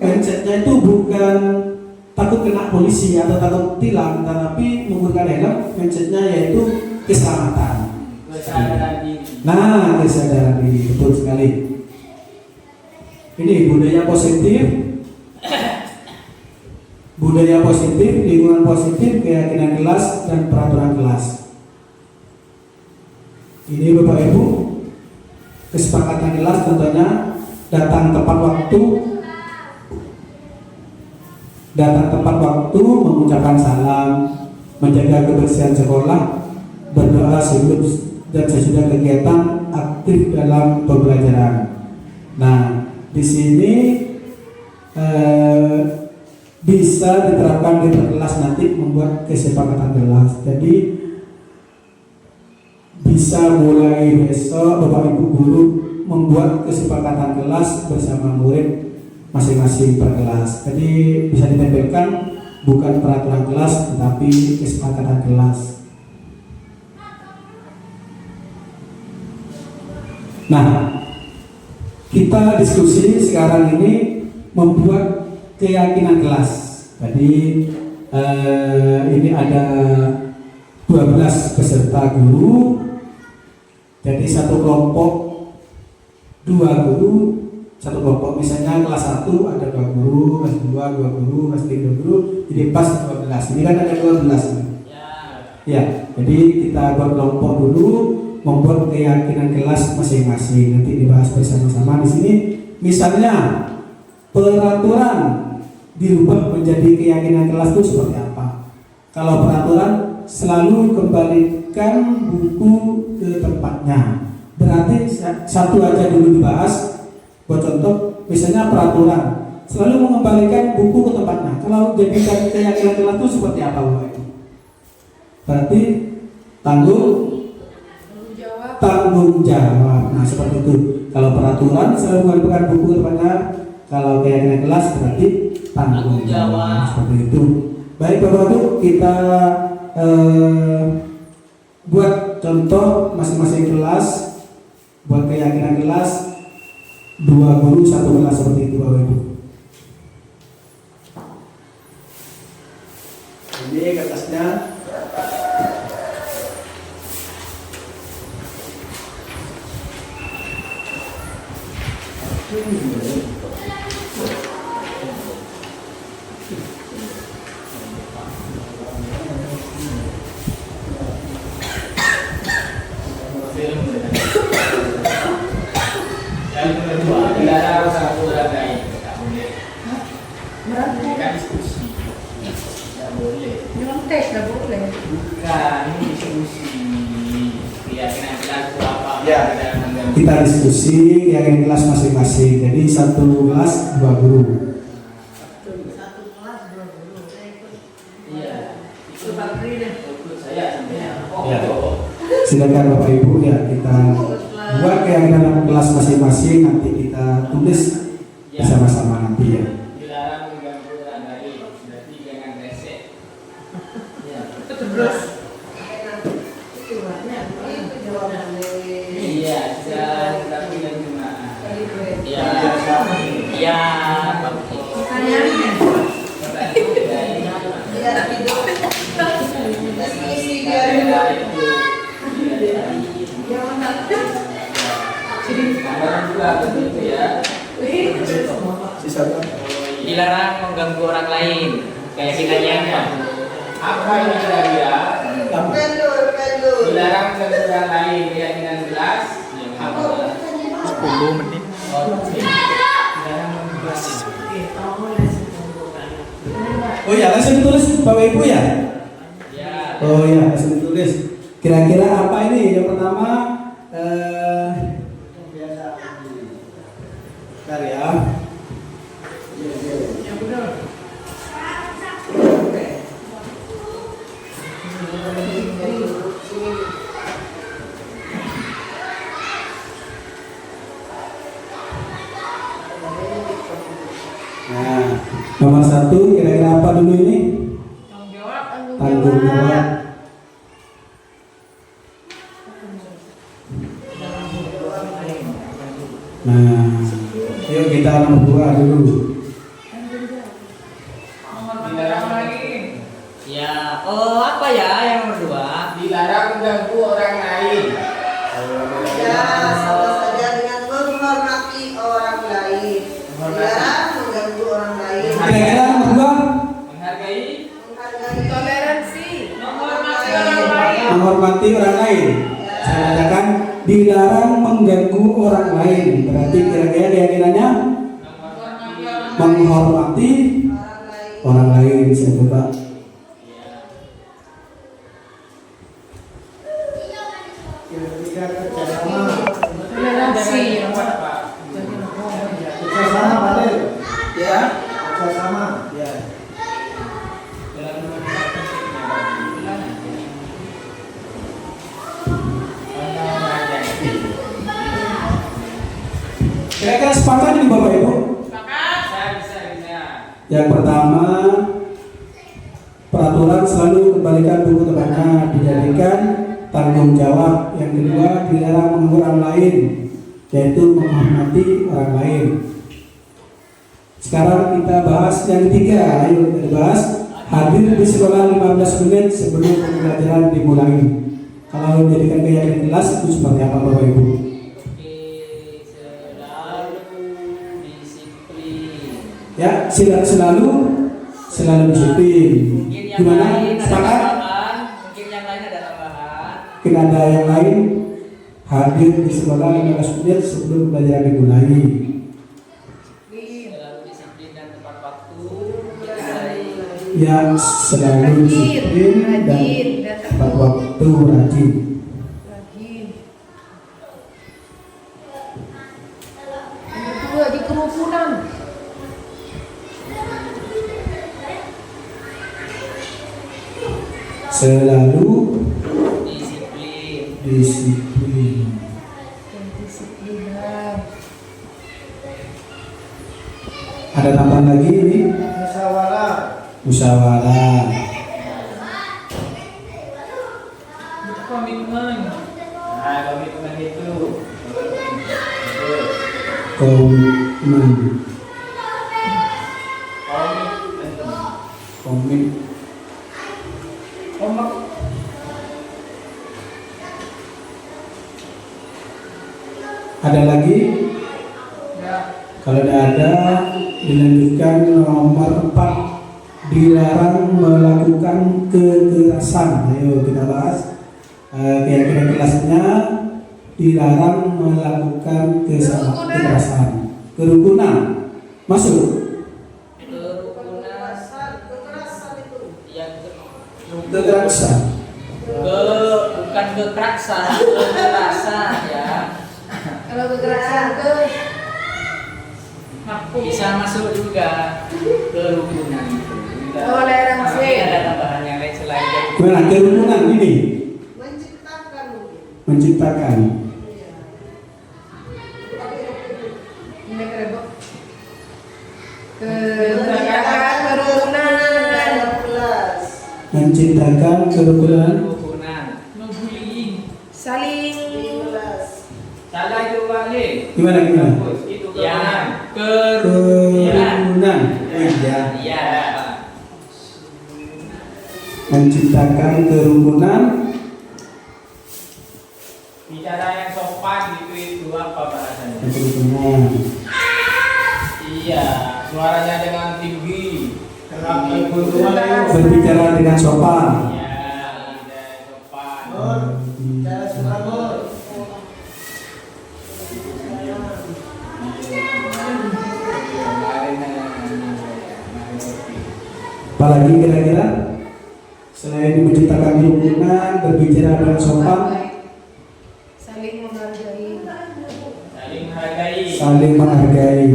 [SPEAKER 1] konsepnya itu bukan takut kena polisi atau takut tilang, tetapi menggunakan helm konsepnya yaitu keselamatan. Nah, kesadaran diri, betul sekali. Ini budaya positif, lingkungan positif, keyakinan kelas, dan peraturan kelas. Ini Bapak Ibu, kesepakatan kelas contohnya datang tepat waktu, datang tepat waktu, mengucapkan salam, menjaga kebersihan sekolah, berdoa sebelum dan sesudah kegiatan, aktif dalam pembelajaran. Nah, di sini bisa diterapkan di kelas nanti, membuat kesepakatan kelas. Jadi bisa mulai besok Bapak Ibu guru membuat kesepakatan kelas bersama murid masing-masing per kelas. Jadi bisa ditempelkan bukan peraturan kelas tetapi kesepakatan kelas. Nah, kita diskusi sekarang ini membuat keyakinan kelas. Jadi ini ada 12 peserta guru. Jadi satu kelompok 2 guru, satu kelompok misalnya kelas 1 ada 2 guru, kelas 2 2 guru, kelas 3 2 guru, jadi pas 12. Ini kan ada 12. Ya, jadi kita buat kelompok dulu, membuat keyakinan kelas masing-masing. Nanti dibahas bersama-sama di sini. Misalnya peraturan dirubah menjadi keyakinan kelas itu seperti apa? Kalau peraturan selalu kembalikan buku ke tempatnya. Berarti satu aja dulu dibahas. Buat contoh, misalnya peraturan selalu mengembalikan buku ke tempatnya. Kalau jadikan keyakinan kelas itu seperti apa, Bapak Ibu? Berarti tanggung jawab. Nah, seperti itu. Kalau peraturan selalu mengembalikan buku ke tempatnya. Kalau keyakinan kelas berarti tanggung jawab. Seperti itu. Baik Bapak Ibu, kita buat contoh masing-masing kelas, buat keyakinan kelas 2 guru 1 kelas, seperti itu Bapak Ibu. Ini kertasnya.
[SPEAKER 3] Yang kedua, dilarang satu orang lain. Tidak boleh. Kan diskusi. Tidak boleh.
[SPEAKER 2] Memang tes dah boleh.
[SPEAKER 3] Bukan, ini diskusi. Keyakinan kelas itu apa?
[SPEAKER 1] Ya, kita diskusi keyakinan kelas masing-masing. Jadi satu kelas 2 guru.
[SPEAKER 3] Iya. Itu ikut saya sampai.
[SPEAKER 1] Ya. Silakan Bapak Ibu, ya kita buat keyakinan kelas masing-masing, nanti kita tulis bersama-sama nanti ya.
[SPEAKER 3] Dilarang mengganggu orang lain. Berarti jangan resek. Ya.
[SPEAKER 2] Terus.
[SPEAKER 3] Iya, dan tapi dan jemaah. Iya. Iya, Pak. Dilarang mengganggu orang lain. Keyakinannya apa ini kira-kira? Dilarang mengganggu orang lain. Keyakinan jelas. Apa? 10 menit. Dilarang
[SPEAKER 1] Oh ya, langsung ditulis Bapak Ibu ya?
[SPEAKER 3] Ya.
[SPEAKER 1] Oh ya, langsung ditulis. Kira-kira apa ini? Yang pertama bentar ya. Nah, nomor 1 kira-kira apa dulu ini? Tanggung jawab. Nah, yuk kita nomor 2 dulu.
[SPEAKER 3] Dilarang lagi. Ya. Oh, apa ya yang nomor 2? Dilarang mengganggu orang lain.
[SPEAKER 5] Ya, sama saja dengan menghormati orang lain. Dilarang mengganggu orang lain.
[SPEAKER 1] Kira-kira nomor 2?
[SPEAKER 3] Menghargai.
[SPEAKER 2] Toleransi.
[SPEAKER 1] Menghormati orang lain. Saya katakan dilarang mengganggu orang lain. Berarti kira-kira keyakinannya menghormati orang lain. Saya coba.
[SPEAKER 2] Toleransi.
[SPEAKER 6] Kerjasama, Pak De.
[SPEAKER 5] Ya.
[SPEAKER 6] Kerjasama. Ya.
[SPEAKER 1] Kira-kira sepakat ini Bapak Ibu?
[SPEAKER 3] Bisa.
[SPEAKER 1] Yang pertama, peraturan selalu kembalikan buku temannya, dijadikan tanggung jawab. Yang kedua, dilarang mengganggu orang lain, yaitu menghormati orang lain. Sekarang kita bahas yang ketiga. Ayo kita bahas hadir di sekolah 15 menit sebelum pembelajaran dimulai. Kalau menjadikan keyakinan kelas itu seperti apa Bapak Ibu? Ya, selalu disiplin. Gimana? Sepakat?
[SPEAKER 3] Mungkin yang lain ada tambahan.
[SPEAKER 1] Mungkin ada yang lain hadir di sekolah 15 menit sebelum pembelajaran dimulai.
[SPEAKER 3] Selalu disiplin dan tepat waktu.
[SPEAKER 1] Yang selalu disiplin dan tepat waktu, rajin.
[SPEAKER 2] Yang kedua di kerukunan.
[SPEAKER 1] Selalu
[SPEAKER 3] Disiplin.
[SPEAKER 1] disiplin.
[SPEAKER 2] Kedisiplinan.
[SPEAKER 1] Ada tambahan lagi ini?
[SPEAKER 6] Musyawarah.
[SPEAKER 1] Musyawarah.
[SPEAKER 3] Komitmen. Nah, komitmen itu.
[SPEAKER 1] Komitmen.
[SPEAKER 3] Komitmen.
[SPEAKER 1] Komit. Ada lagi?
[SPEAKER 2] Ya.
[SPEAKER 1] Kalau tidak ada, dilanjutkan nomor 4, dilarang melakukan kekerasan. Ayo kita bahas keyakinan kelasnya. Dilarang melakukan kekerasan. Kerukunan masuk.
[SPEAKER 5] Kekerasan itu.
[SPEAKER 3] Yang
[SPEAKER 1] Kekerasan.
[SPEAKER 3] bukan kekerasan, kekerasan ya.
[SPEAKER 2] Kalau kekerasan ke
[SPEAKER 3] Bisa masuk juga kerukunan itu.
[SPEAKER 2] Toleransi.
[SPEAKER 3] Tapi ada tambahan yang lain selain dari
[SPEAKER 1] Gimana kerukunan ini?
[SPEAKER 5] Menciptakan mungkin.
[SPEAKER 1] Menciptakan.
[SPEAKER 5] Iya.
[SPEAKER 2] ini kerebok. Kerukunan kerukunan.
[SPEAKER 1] Menciptakan kerukunan.
[SPEAKER 3] kerukunan. No bullying.
[SPEAKER 2] Saling
[SPEAKER 3] Salah itu balik.
[SPEAKER 1] Gimana?
[SPEAKER 3] Itu yang kerukunan.
[SPEAKER 1] Kerukunan. Iya.
[SPEAKER 3] Iya.
[SPEAKER 1] Menciptakan kerukunan.
[SPEAKER 3] Bicara yang sopan itu apa bahasanya?
[SPEAKER 1] Kerukunan.
[SPEAKER 3] Iya, suaranya dengan tinggi.
[SPEAKER 1] Berbicara dengan sopan.
[SPEAKER 3] Iya, tidak sopan.
[SPEAKER 6] Cara suka Nur.
[SPEAKER 1] Apalagi kira-kira selain menciptakan kerukunan, berbicara dengan sopan,
[SPEAKER 2] saling menghargai.
[SPEAKER 3] Saling menghargai.
[SPEAKER 1] saling menghargai.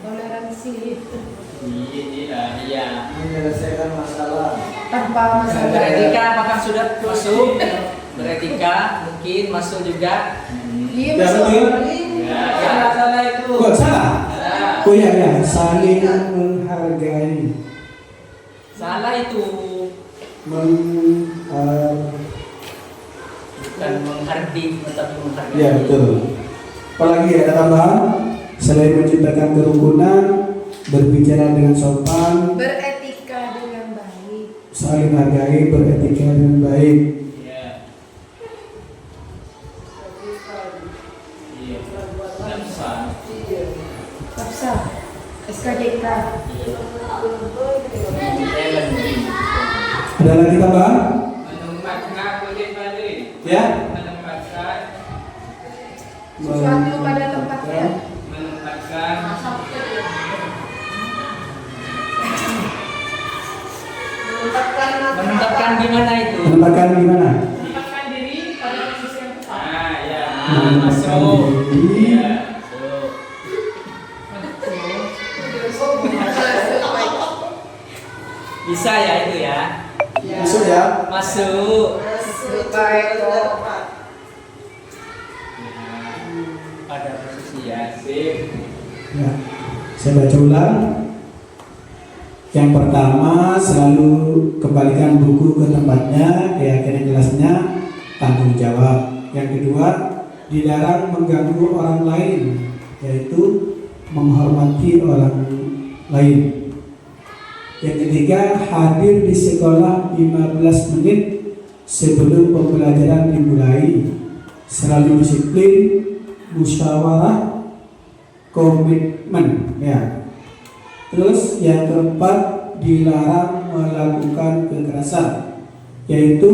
[SPEAKER 2] Toleransi
[SPEAKER 3] Iya.
[SPEAKER 6] Menyelesaikan masalah.
[SPEAKER 2] tanpa masalah.
[SPEAKER 3] Beretika apakah sudah masuk? Beretika mungkin masuk juga.
[SPEAKER 2] Iya,
[SPEAKER 1] Ya,
[SPEAKER 2] masuk.
[SPEAKER 1] betul.
[SPEAKER 3] Ya, salah itu.
[SPEAKER 1] Kok salah?
[SPEAKER 3] Salah.
[SPEAKER 1] Oh iya ya, saling menghargai.
[SPEAKER 3] Salah itu. Bukan menghargai, tetapi menghargai.
[SPEAKER 1] Ya betul. Apalagi ada tambahan selain menciptakan kerukunan, berbicara dengan sopan,
[SPEAKER 2] Beretika dengan baik.
[SPEAKER 1] saling menghargai, beretika dengan baik.
[SPEAKER 3] Iya. Iya. Tidak bisa.
[SPEAKER 2] Kapsa. SKDK.
[SPEAKER 1] Ada lagi tambahan?
[SPEAKER 3] Menempatkan boleh balik.
[SPEAKER 1] Ya.
[SPEAKER 3] Menempatkan.
[SPEAKER 2] Sesuatu pada tempatnya.
[SPEAKER 3] Menempatkan. Penempatan gimana itu?
[SPEAKER 1] Menempatkan gimana?
[SPEAKER 2] Menempatkan diri pada posisi yang tepat.
[SPEAKER 3] Ah, ya.
[SPEAKER 1] Menempatkan
[SPEAKER 3] Masuk.
[SPEAKER 1] diri.
[SPEAKER 3] Iya, masuk. Bisa ya itu ya?
[SPEAKER 1] Masuk ya.
[SPEAKER 3] Masuk.
[SPEAKER 5] Baik kok.
[SPEAKER 3] Nah, pada posisi ya, sip.
[SPEAKER 1] Ya, saya baca ulang. Yang pertama, selalu kembalikan buku ke tempatnya, keyakinan kelasnya, tanggung jawab. Yang kedua, dilarang mengganggu orang lain, yaitu menghormati orang lain. Yang ketiga, hadir di sekolah 15 menit sebelum pembelajaran dimulai. Selalu disiplin, musyawarah, komitmen, ya. Terus yang keempat, dilarang melakukan kekerasan, yaitu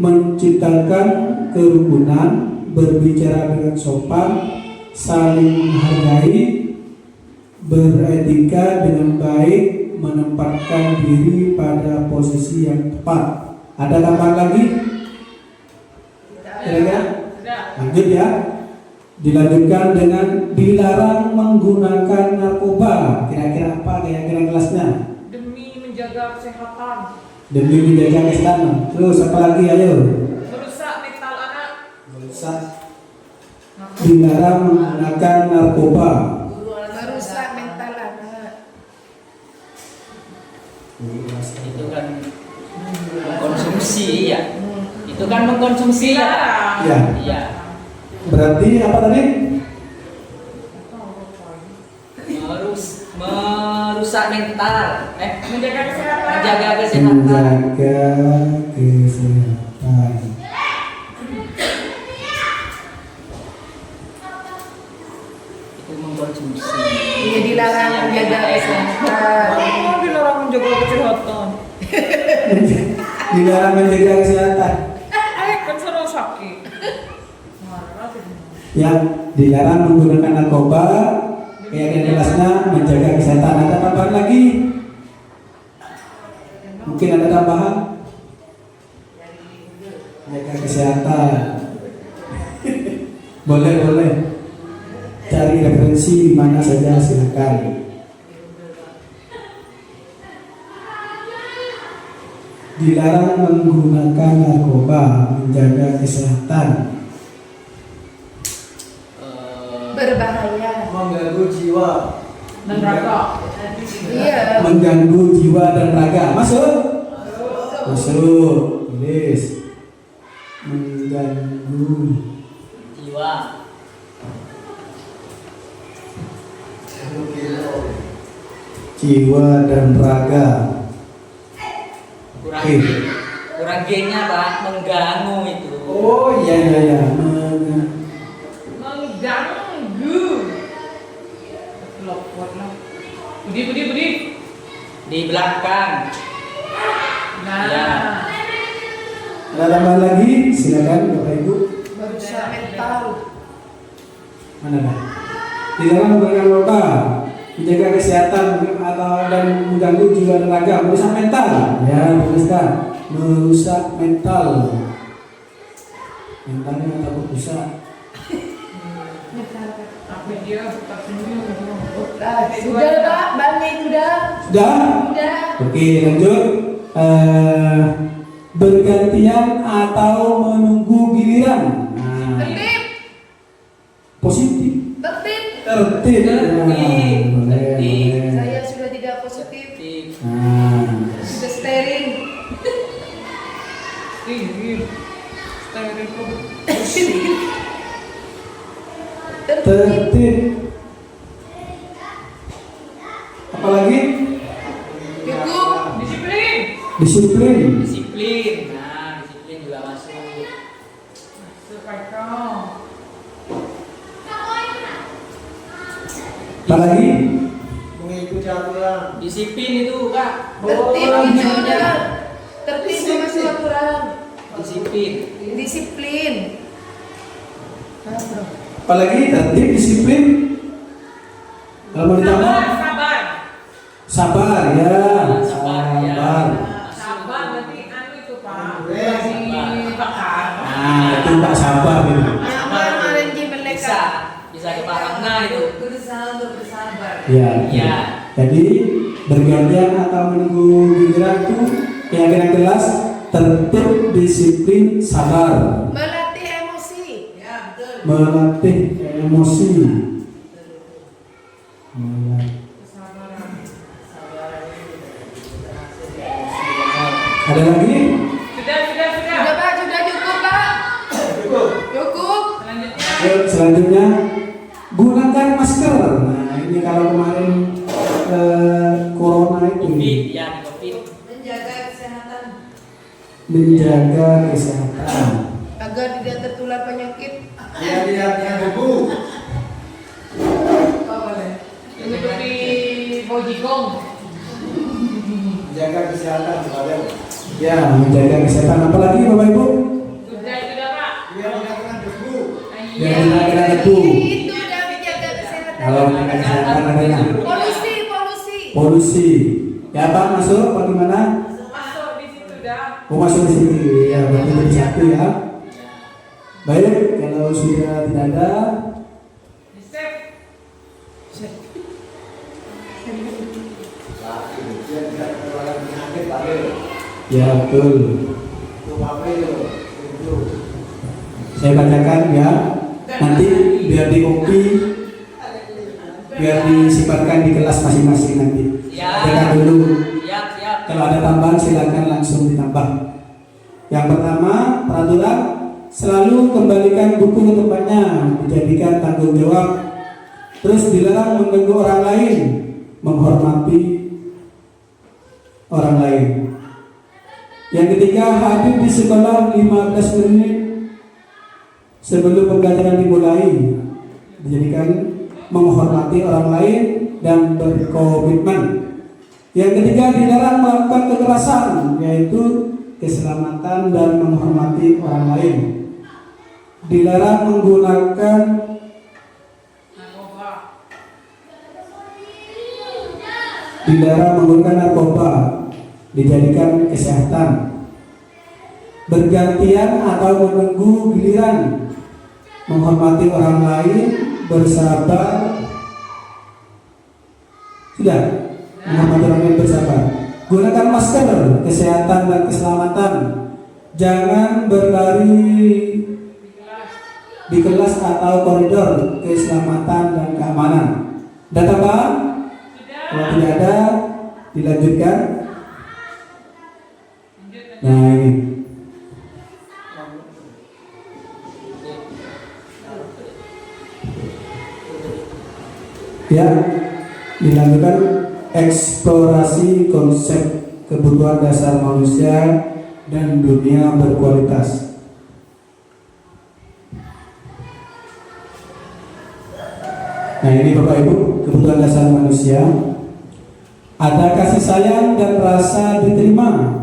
[SPEAKER 1] menciptakan kerukunan, berbicara dengan sopan, saling menghargai, beretika dengan baik, menempatkan diri pada posisi yang tepat. Ada tambahan lagi? Kira-kira? Lanjut ya. Dilanjutkan dengan dilarang menggunakan narkoba. Kira-kira apa kira-kira kelasnya?
[SPEAKER 2] Demi menjaga kesehatan.
[SPEAKER 1] Demi menjaga kesehatan. Terus apa lagi, ayo?
[SPEAKER 2] Merusak mental anak.
[SPEAKER 1] Merusak. Dilarang menggunakan narkoba.
[SPEAKER 2] Merusak mental anak.
[SPEAKER 3] Itu kan mengkonsumsi ya. Itu kan mengkonsumsi ya.
[SPEAKER 1] Ya.
[SPEAKER 3] Iya.
[SPEAKER 1] Berarti apa tadi?
[SPEAKER 3] Merusak mental.
[SPEAKER 2] Menjaga kesehatan.
[SPEAKER 3] Menjaga kesehatan.
[SPEAKER 1] Menjaga kesehatan.
[SPEAKER 3] Itu mengkonsumsi.
[SPEAKER 2] Iya, dilarang menjaga kesehatan. Dilarang menjaga kesehatan.
[SPEAKER 1] Dilarang menjaga kesehatan.
[SPEAKER 2] Kan suruh sakit.
[SPEAKER 1] Yang dilarang menggunakan narkoba. Keyakinan kelasnya menjaga kesehatan. Ada tambahan lagi? Mungkin ada tambahan? Menjaga kesehatan. Boleh. Cari referensi di mana saja, silakan. Dilarang menggunakan narkoba, menjaga kesehatan.
[SPEAKER 2] Berbahaya.
[SPEAKER 6] Mengganggu jiwa.
[SPEAKER 2] Dan raga. Iya.
[SPEAKER 1] Mengganggu jiwa dan raga. Masuk? Masuk. Tulis. Mengganggu
[SPEAKER 3] Jiwa.
[SPEAKER 1] jiwa dan raga.
[SPEAKER 3] Kurang
[SPEAKER 1] Oke.
[SPEAKER 3] kurang G-nya Pak, mengganggu itu.
[SPEAKER 1] Oh iya.
[SPEAKER 2] Mengganggu. Lopot lah. Budi.
[SPEAKER 3] Di belakang.
[SPEAKER 2] Nah.
[SPEAKER 3] Ya.
[SPEAKER 1] Ada tambahan lagi? Silakan Bapak Ibu.
[SPEAKER 2] Merusak mental.
[SPEAKER 1] Mana Pak? Dilarang menggunakan narkoba, menjaga kesehatan atau dan mengganggu jiwa dan raga, merusak mental. Ya, tuliskan. Merusak mental. Mentalnya takut rusak.
[SPEAKER 2] Apa dia tak senyum. Sudah Pak, banyak sudah.
[SPEAKER 1] Sudah?
[SPEAKER 2] Sudah.
[SPEAKER 1] Oke, lanjut. Bergantian atau menunggu giliran. Nah,
[SPEAKER 2] Tertib.
[SPEAKER 1] positif.
[SPEAKER 2] Tertib.
[SPEAKER 1] Tertib. Boleh.
[SPEAKER 2] Saya sudah tidak positif.
[SPEAKER 1] Nah,
[SPEAKER 2] Sudah steril. Steril. Tertib.
[SPEAKER 1] tertib. Apalagi?
[SPEAKER 2] Cukup. Disiplin.
[SPEAKER 1] Disiplin.
[SPEAKER 3] Disiplin. Nah, disiplin juga masuk.
[SPEAKER 1] Apalagi?
[SPEAKER 6] Mengikuti aturan.
[SPEAKER 3] Disiplin itu Kak.
[SPEAKER 2] Tertib
[SPEAKER 3] Oh,
[SPEAKER 2] itu udah. Tertib sama aturan.
[SPEAKER 3] Disiplin.
[SPEAKER 2] Disiplin.
[SPEAKER 1] Apalagi tertib, disiplin. Kalau mau ditambah?
[SPEAKER 2] Sabar.
[SPEAKER 1] Sabar ya.
[SPEAKER 3] Sabar ya.
[SPEAKER 2] Sabar nanti itu Pak.
[SPEAKER 1] Nah, itu tak sabar gitu.
[SPEAKER 2] Nama Marenji
[SPEAKER 3] Bisa,
[SPEAKER 2] Meleka.
[SPEAKER 3] bisa ke Parangna itu.
[SPEAKER 5] Berusaha untuk bersabar.
[SPEAKER 1] Ya.
[SPEAKER 3] Iya.
[SPEAKER 1] Jadi bergantian atau menunggu giliran itu keyakinan kelas, tertib, disiplin, sabar,
[SPEAKER 2] Melatih emosi.
[SPEAKER 5] Ya, betul.
[SPEAKER 1] melatih emosi. Ada lagi?
[SPEAKER 3] Sudah.
[SPEAKER 2] Sudah Pak, sudah cukup Pak. Cukup.
[SPEAKER 3] Selanjutnya.
[SPEAKER 1] Yuk, selanjutnya gunakan masker. Nah ini kalau kemarin corona itu
[SPEAKER 3] Covid, ya Covid.
[SPEAKER 5] Menjaga kesehatan.
[SPEAKER 1] menjaga kesehatan.
[SPEAKER 2] Agar tidak tertular penyakit.
[SPEAKER 6] Lihat-lihatnya buku.
[SPEAKER 5] Apa boleh?
[SPEAKER 3] Seperti Bojigong.
[SPEAKER 6] Jaga kesehatan saudara.
[SPEAKER 1] Ya, menjaga kesehatan. Apalagi Bapak Ibu?
[SPEAKER 3] Sudah Pak.
[SPEAKER 6] Lihat-lihatnya buku.
[SPEAKER 1] Ya, kita itu.
[SPEAKER 2] Itu udah menjaga kesehatan.
[SPEAKER 1] Kalau menjaga kesehatan adanya
[SPEAKER 2] Polusi.
[SPEAKER 1] polusi. Ya Pak, masuk bagaimana?
[SPEAKER 3] Masuk di situ dah.
[SPEAKER 1] Oh, masuk di sini. Ya, berarti di satu ya. Baik, kalau sudah tidak ada,
[SPEAKER 3] Di save.
[SPEAKER 6] Dia tidak terlalu penyakit paling.
[SPEAKER 1] ya betul.
[SPEAKER 6] Itu apa itu? Itu.
[SPEAKER 1] Saya bacakan ya. Nanti biar di kopi, biar disimpankan di kelas masing-masing nanti.
[SPEAKER 3] Ya.
[SPEAKER 1] Dengar dulu.
[SPEAKER 3] Siap.
[SPEAKER 1] Kalau ada tambahan silakan langsung ditambah. Yang pertama, peraturan selalu kembalikan buku ke tempatnya, dijadikan tanggung jawab. Terus dilarang mengganggu orang lain, menghormati orang lain. Yang ketiga, hadir di sekolah 15 menit sebelum pembelajaran dimulai, dijadikan menghormati orang lain dan berkomitmen. Yang ketiga, dilarang melakukan kekerasan, yaitu keselamatan dan menghormati orang lain. Dilarang menggunakan narkoba, dijadikan kesehatan. Bergantian atau menunggu giliran, menghormati orang lain, bersabar. Sudah, menghormati orang lain, bersabar. Gunakan masker, kesehatan dan keselamatan. Jangan berlari di kelas atau koridor, keselamatan dan keamanan. Data Pak? Kalau tidak ada, dilanjutkan. Nah ini. Ya, dilanjutkan eksplorasi konsep kebutuhan dasar manusia dan dunia berkualitas. Nah ini Bapak Ibu, kebutuhan dasar manusia. Ada kasih sayang dan rasa diterima,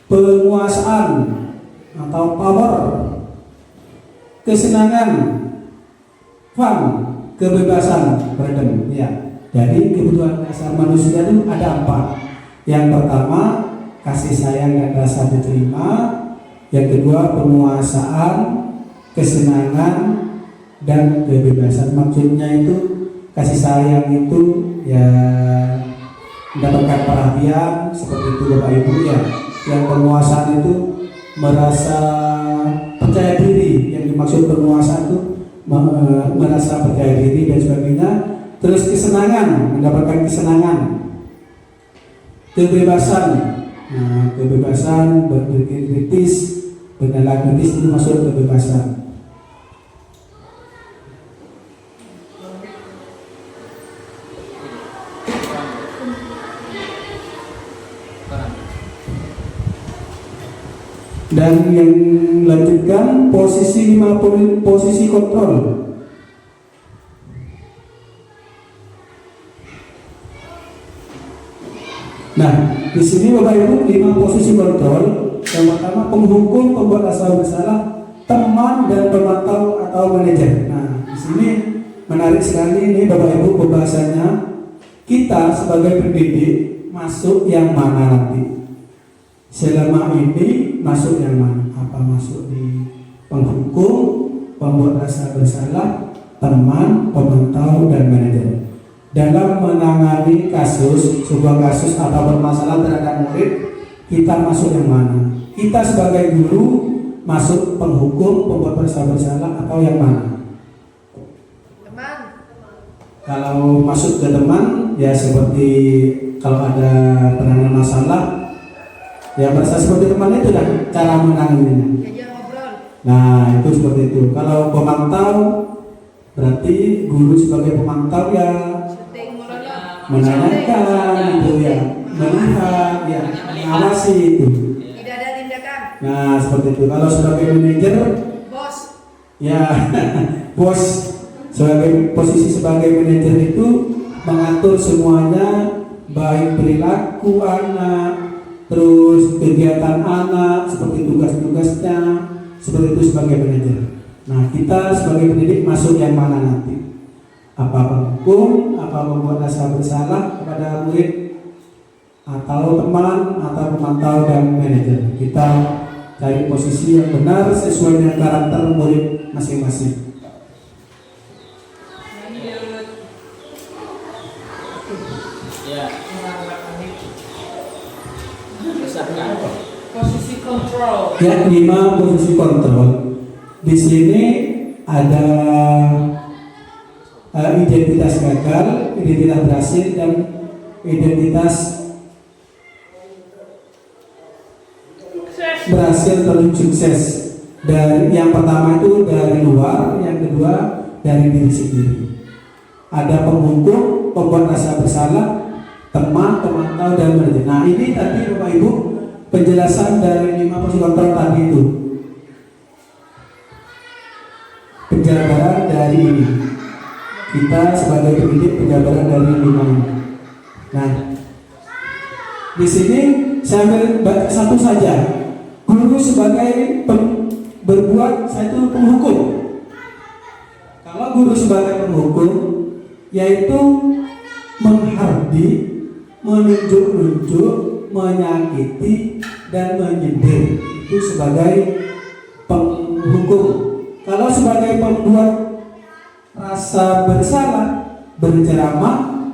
[SPEAKER 1] penguasaan atau power, kesenangan, fun, kebebasan, freedom. Ya. Jadi kebutuhan dasar manusia itu ada 4. Yang pertama, kasih sayang dan rasa diterima. Yang kedua, penguasaan, kesenangan, dan kebebasan. Maksudnya itu kasih sayang itu ya mendapatkan perhatian seperti itu Bapak Ibu ya. Yang penguasaan itu merasa percaya diri. Yang dimaksud penguasaan itu merasa percaya diri dan sebagainya. Terus kesenangan, mendapatkan kesenangan. Kebebasan, nah, kebebasan berpikir kritis, bernalar kritis itu masuk kebebasan. Dan yang lanjutkan posisi 50 posisi kontrol. Nah, di sini Bapak Ibu 5 posisi kontrol. Yang pertama, penghukum, pembuat rasa bersalah, teman dan pemantau atau manajer. Nah, di sini menarik sekali ini Bapak Ibu pembahasannya. Kita sebagai pendidik masuk yang mana nanti? Selama ini masuk yang mana? Apa masuk di penghukum, pembuat rasa bersalah, teman, pemantau, dan manajer? Dalam menangani kasus, sebuah kasus atau permasalahan terhadap murid, kita masuk yang mana? Kita sebagai guru masuk penghukum, pembuat rasa bersalah, atau yang mana?
[SPEAKER 2] Teman.
[SPEAKER 1] Kalau masuk ke teman, ya seperti kalau ada penanganan masalah, ya merasa seperti teman itu dah cara menanganinya.
[SPEAKER 2] Diajak ngobrol.
[SPEAKER 1] Nah itu seperti itu. Kalau pemantau, berarti guru sebagai pemantau ya
[SPEAKER 2] Syuting monolog.
[SPEAKER 1] menanyakan itu ya, melihat ya, mengawasi itu.
[SPEAKER 2] Tidak ada tindakan.
[SPEAKER 1] Nah seperti itu. Kalau sebagai manajer,
[SPEAKER 2] Bos.
[SPEAKER 1] ya bos sebagai posisi sebagai manajer itu mengatur semuanya, baik perilaku anak, terus kegiatan anak, seperti tugas-tugasnya, seperti itu sebagai manajer. Nah kita sebagai pendidik masuk yang mana nanti? Apa penghukum, apa membuat rasa bersalah kepada murid, atau teman, atau pemantau dan manajer? Kita cari posisi yang benar sesuai dengan karakter murid masing-masing.
[SPEAKER 3] Ya. Misalkan
[SPEAKER 2] Posisi kontrol.
[SPEAKER 1] Ya, 5 posisi kontrol. Di sini ada identitas gagal, identitas berhasil, dan identitas berhasil atau sukses. Dari yang pertama itu dari luar, yang kedua dari diri sendiri. Ada penghukum, pembuat rasa bersalah, teman, pemantau, dan manajer. Nah ini tadi Bapak Ibu penjelasan dari 5 posisi kontrol tadi itu. Penjabaran dari ini. Kita sebagai pendidik penjabaran dari 5 ini. Nah, di sini saya ambil satu saja. Guru sebagai berbuat, saya itu penghukum. Kalau guru sebagai penghukum, yaitu menghardi, menunjuk-nunjuk, menyakiti, dan menyindir, itu sebagai penghukum. Kalau sebagai pembuat rasa bersalah, berceramah,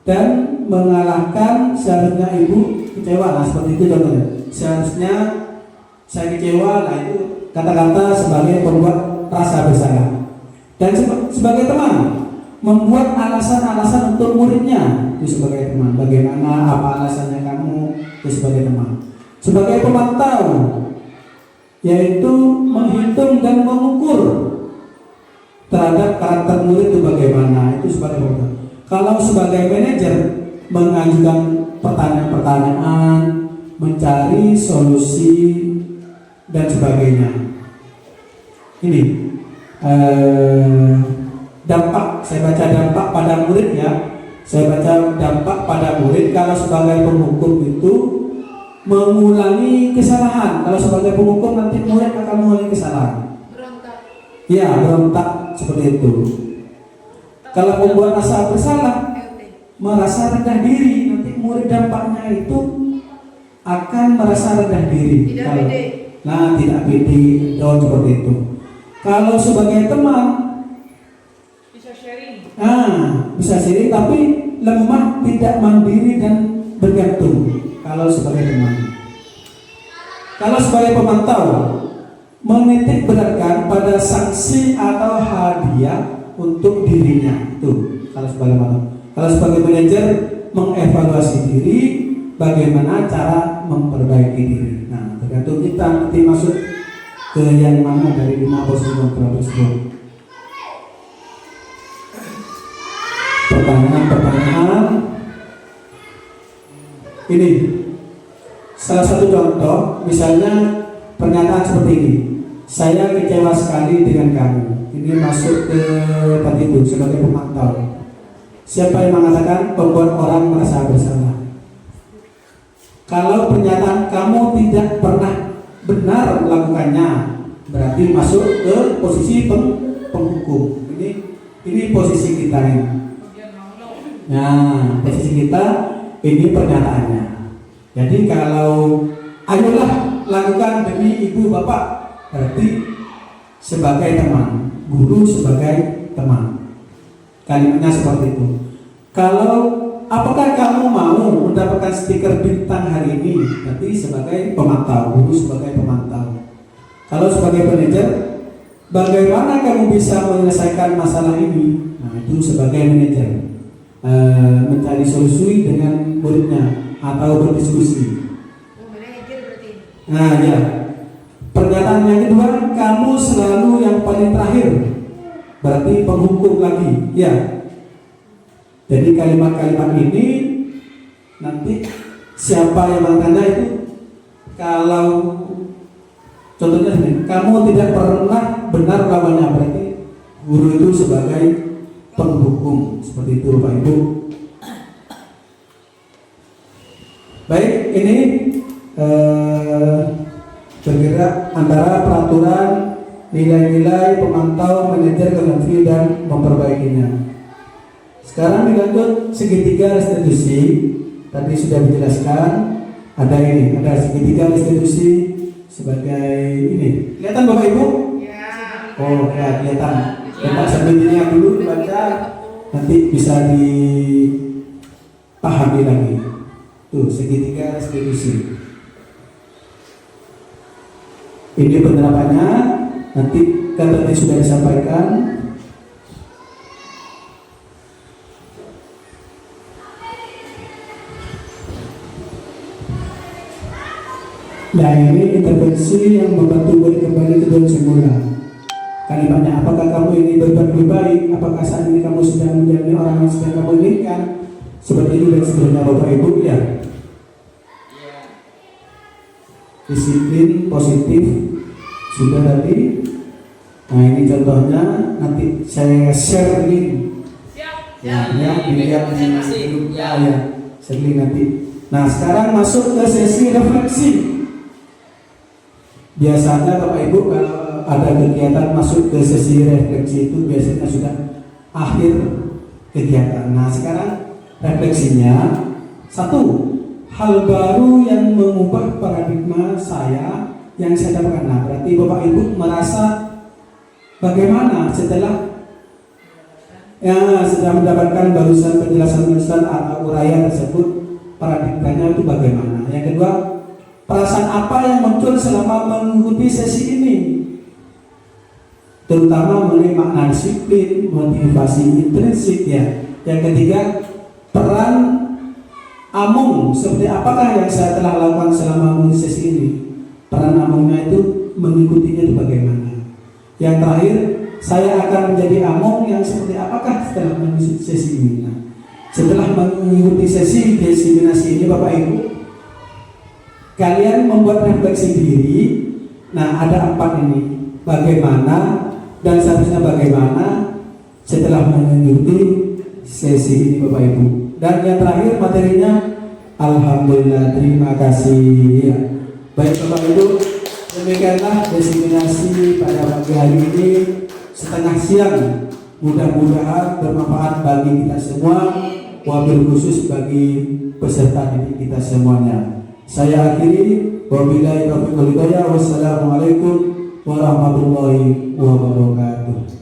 [SPEAKER 1] dan mengalahkan, seharusnya ibu kecewa. Nah seperti itu contohnya. Seharusnya saya kecewa. Nah itu kata-kata sebagai pembuat rasa bersalah. Dan sebagai teman, membuat alasan-alasan untuk muridnya, itu sebagai teman. Bagaimana, apa alasannya kamu, itu sebagai teman. Sebagai pemantau, yaitu menghitung dan mengukur terhadap karakter murid itu bagaimana, itu sebagai pemantau. Kalau sebagai manajer, mengajukan pertanyaan-pertanyaan, mencari solusi, dan sebagainya. Ini dampak, saya baca dampak pada murid ya. Saya baca dampak pada murid. Kalau sebagai penghukum itu mengulangi kesalahan. Kalau sebagai penghukum nanti murid akan mengulangi kesalahan.
[SPEAKER 2] Berontak.
[SPEAKER 1] Ya, berontak seperti itu. Kalau membuat rasa bersalah, merasa rendah diri, nanti murid dampaknya itu akan merasa rendah diri.
[SPEAKER 2] Tidak
[SPEAKER 1] Kalau-
[SPEAKER 2] pede.
[SPEAKER 1] Nah, tidak pede, seperti itu. Kalau sebagai teman,
[SPEAKER 2] Bisa sharing.
[SPEAKER 1] bisa sharing tapi lemah, tidak mandiri dan bergantung. Kalau sebagai teman. Kalau sebagai pemantau, menitik beratkan pada sanksi atau hadiah untuk dirinya. Tuh, kalau sebagai pemantau. Kalau sebagai manajer, mengevaluasi diri, bagaimana cara memperbaiki diri. Nah, tergantung kita nanti masuk ke yang mana dari 5 posisi kontrol tersebut. Pertanyaan-pertanyaan ini salah satu contoh, misalnya pernyataan seperti ini. Saya kecewa sekali dengan kamu. Ini masuk ke tadi itu sebagai pemantau. Siapa yang mengatakan pembuat orang merasa bersalah? Kalau pernyataan kamu tidak pernah benar melakukannya, berarti masuk ke posisi penghukum. Ini posisi kita ini. Nah, posisi kita ini pernyataannya. Jadi kalau ayolah lakukan demi ibu bapak, berarti sebagai teman, guru sebagai teman. Kalimatnya seperti itu. Kalau apakah kamu mau mendapatkan stiker bintang hari ini? Berarti sebagai pemantau, guru sebagai pemantau. Kalau sebagai manajer, bagaimana kamu bisa menyelesaikan masalah ini? Nah, itu sebagai manajer, mencari solusi dengan muridnya atau berdiskusi.
[SPEAKER 5] Manajer berarti.
[SPEAKER 1] Nah, ya. Pernyataan yang kedua, kamu selalu yang paling terakhir. Berarti penghukum lagi, ya. Jadi kalimat-kalimat ini nanti siapa yang mengatakannya itu, kalau contohnya ini, kamu tidak pernah benar lawannya, berarti guru itu sebagai penghukum. Seperti itu Bapak Ibu. Baik, ini bergerak antara peraturan, nilai-nilai, pemantau, manajer, konvensi, dan memperbaikinya. Sekarang dilanjut segitiga restitusi. Tadi sudah dijelaskan, ada ini, ada segitiga restitusi sebagai ini. Kelihatan Bapak Ibu?
[SPEAKER 5] Ya.
[SPEAKER 1] Oh ya, kelihatan. Bapak sebelumnya dulu dibaca, nanti bisa dipahami lagi. Tuh, segitiga restitusi. Ini penerapannya, nanti kan tadi sudah disampaikan. Nah, ini intervensi yang membantu balik kembali ke dalam semula. Kalimatnya, apakah kamu ini berbuat lebih baik? Apakah saat ini kamu sedang menjadi orang yang sedang kamu inginkan? Seperti itu dan seterusnya Bapak Ibu, ya. Disiplin positif sudah tadi. Nah, ini contohnya, nanti saya share link.
[SPEAKER 3] Ya,
[SPEAKER 1] Dilihat di
[SPEAKER 3] masing-masing.
[SPEAKER 1] ya, share link nanti. Nah, sekarang masuk ke sesi refleksi. Biasanya Bapak Ibu kalau ada kegiatan masuk ke sesi refleksi itu biasanya sudah akhir kegiatan. Nah, sekarang refleksinya, satu, hal baru yang mengubah paradigma saya yang saya dapatkan. Nah, berarti Bapak Ibu merasa bagaimana setelah mendapatkan barusan penjelasan atau uraian tersebut, paradigmanya itu bagaimana? Yang kedua, perasaan apa yang muncul selama mengikuti sesi ini? Terutama mengenai makna disiplin, motivasi intrinsik, ya. Yang ketiga, peran Amung, seperti apakah yang saya telah lakukan selama mengikuti sesi ini? Peran Amungnya itu mengikutinya itu bagaimana? Yang terakhir, saya akan menjadi Amung yang seperti apakah setelah mengikuti sesi ini? Nah, setelah mengikuti sesi diseminasi ini Bapak Ibu, kalian membuat refleksi diri. Nah, ada 4 ini. Bagaimana dan seharusnya bagaimana setelah mengikuti sesi ini Bapak Ibu. Dan yang terakhir materinya, alhamdulillah, terima kasih. Ya. Baik Bapak Ibu, demikianlah diseminasi pada pagi hari ini setengah siang. Mudah-mudahan bermanfaat bagi kita semua, wabil khusus bagi peserta didik kita semuanya. Saya akhiri, wabillahi taufiq wal hidayah. Wassalamualaikum warahmatullahi wabarakatuh.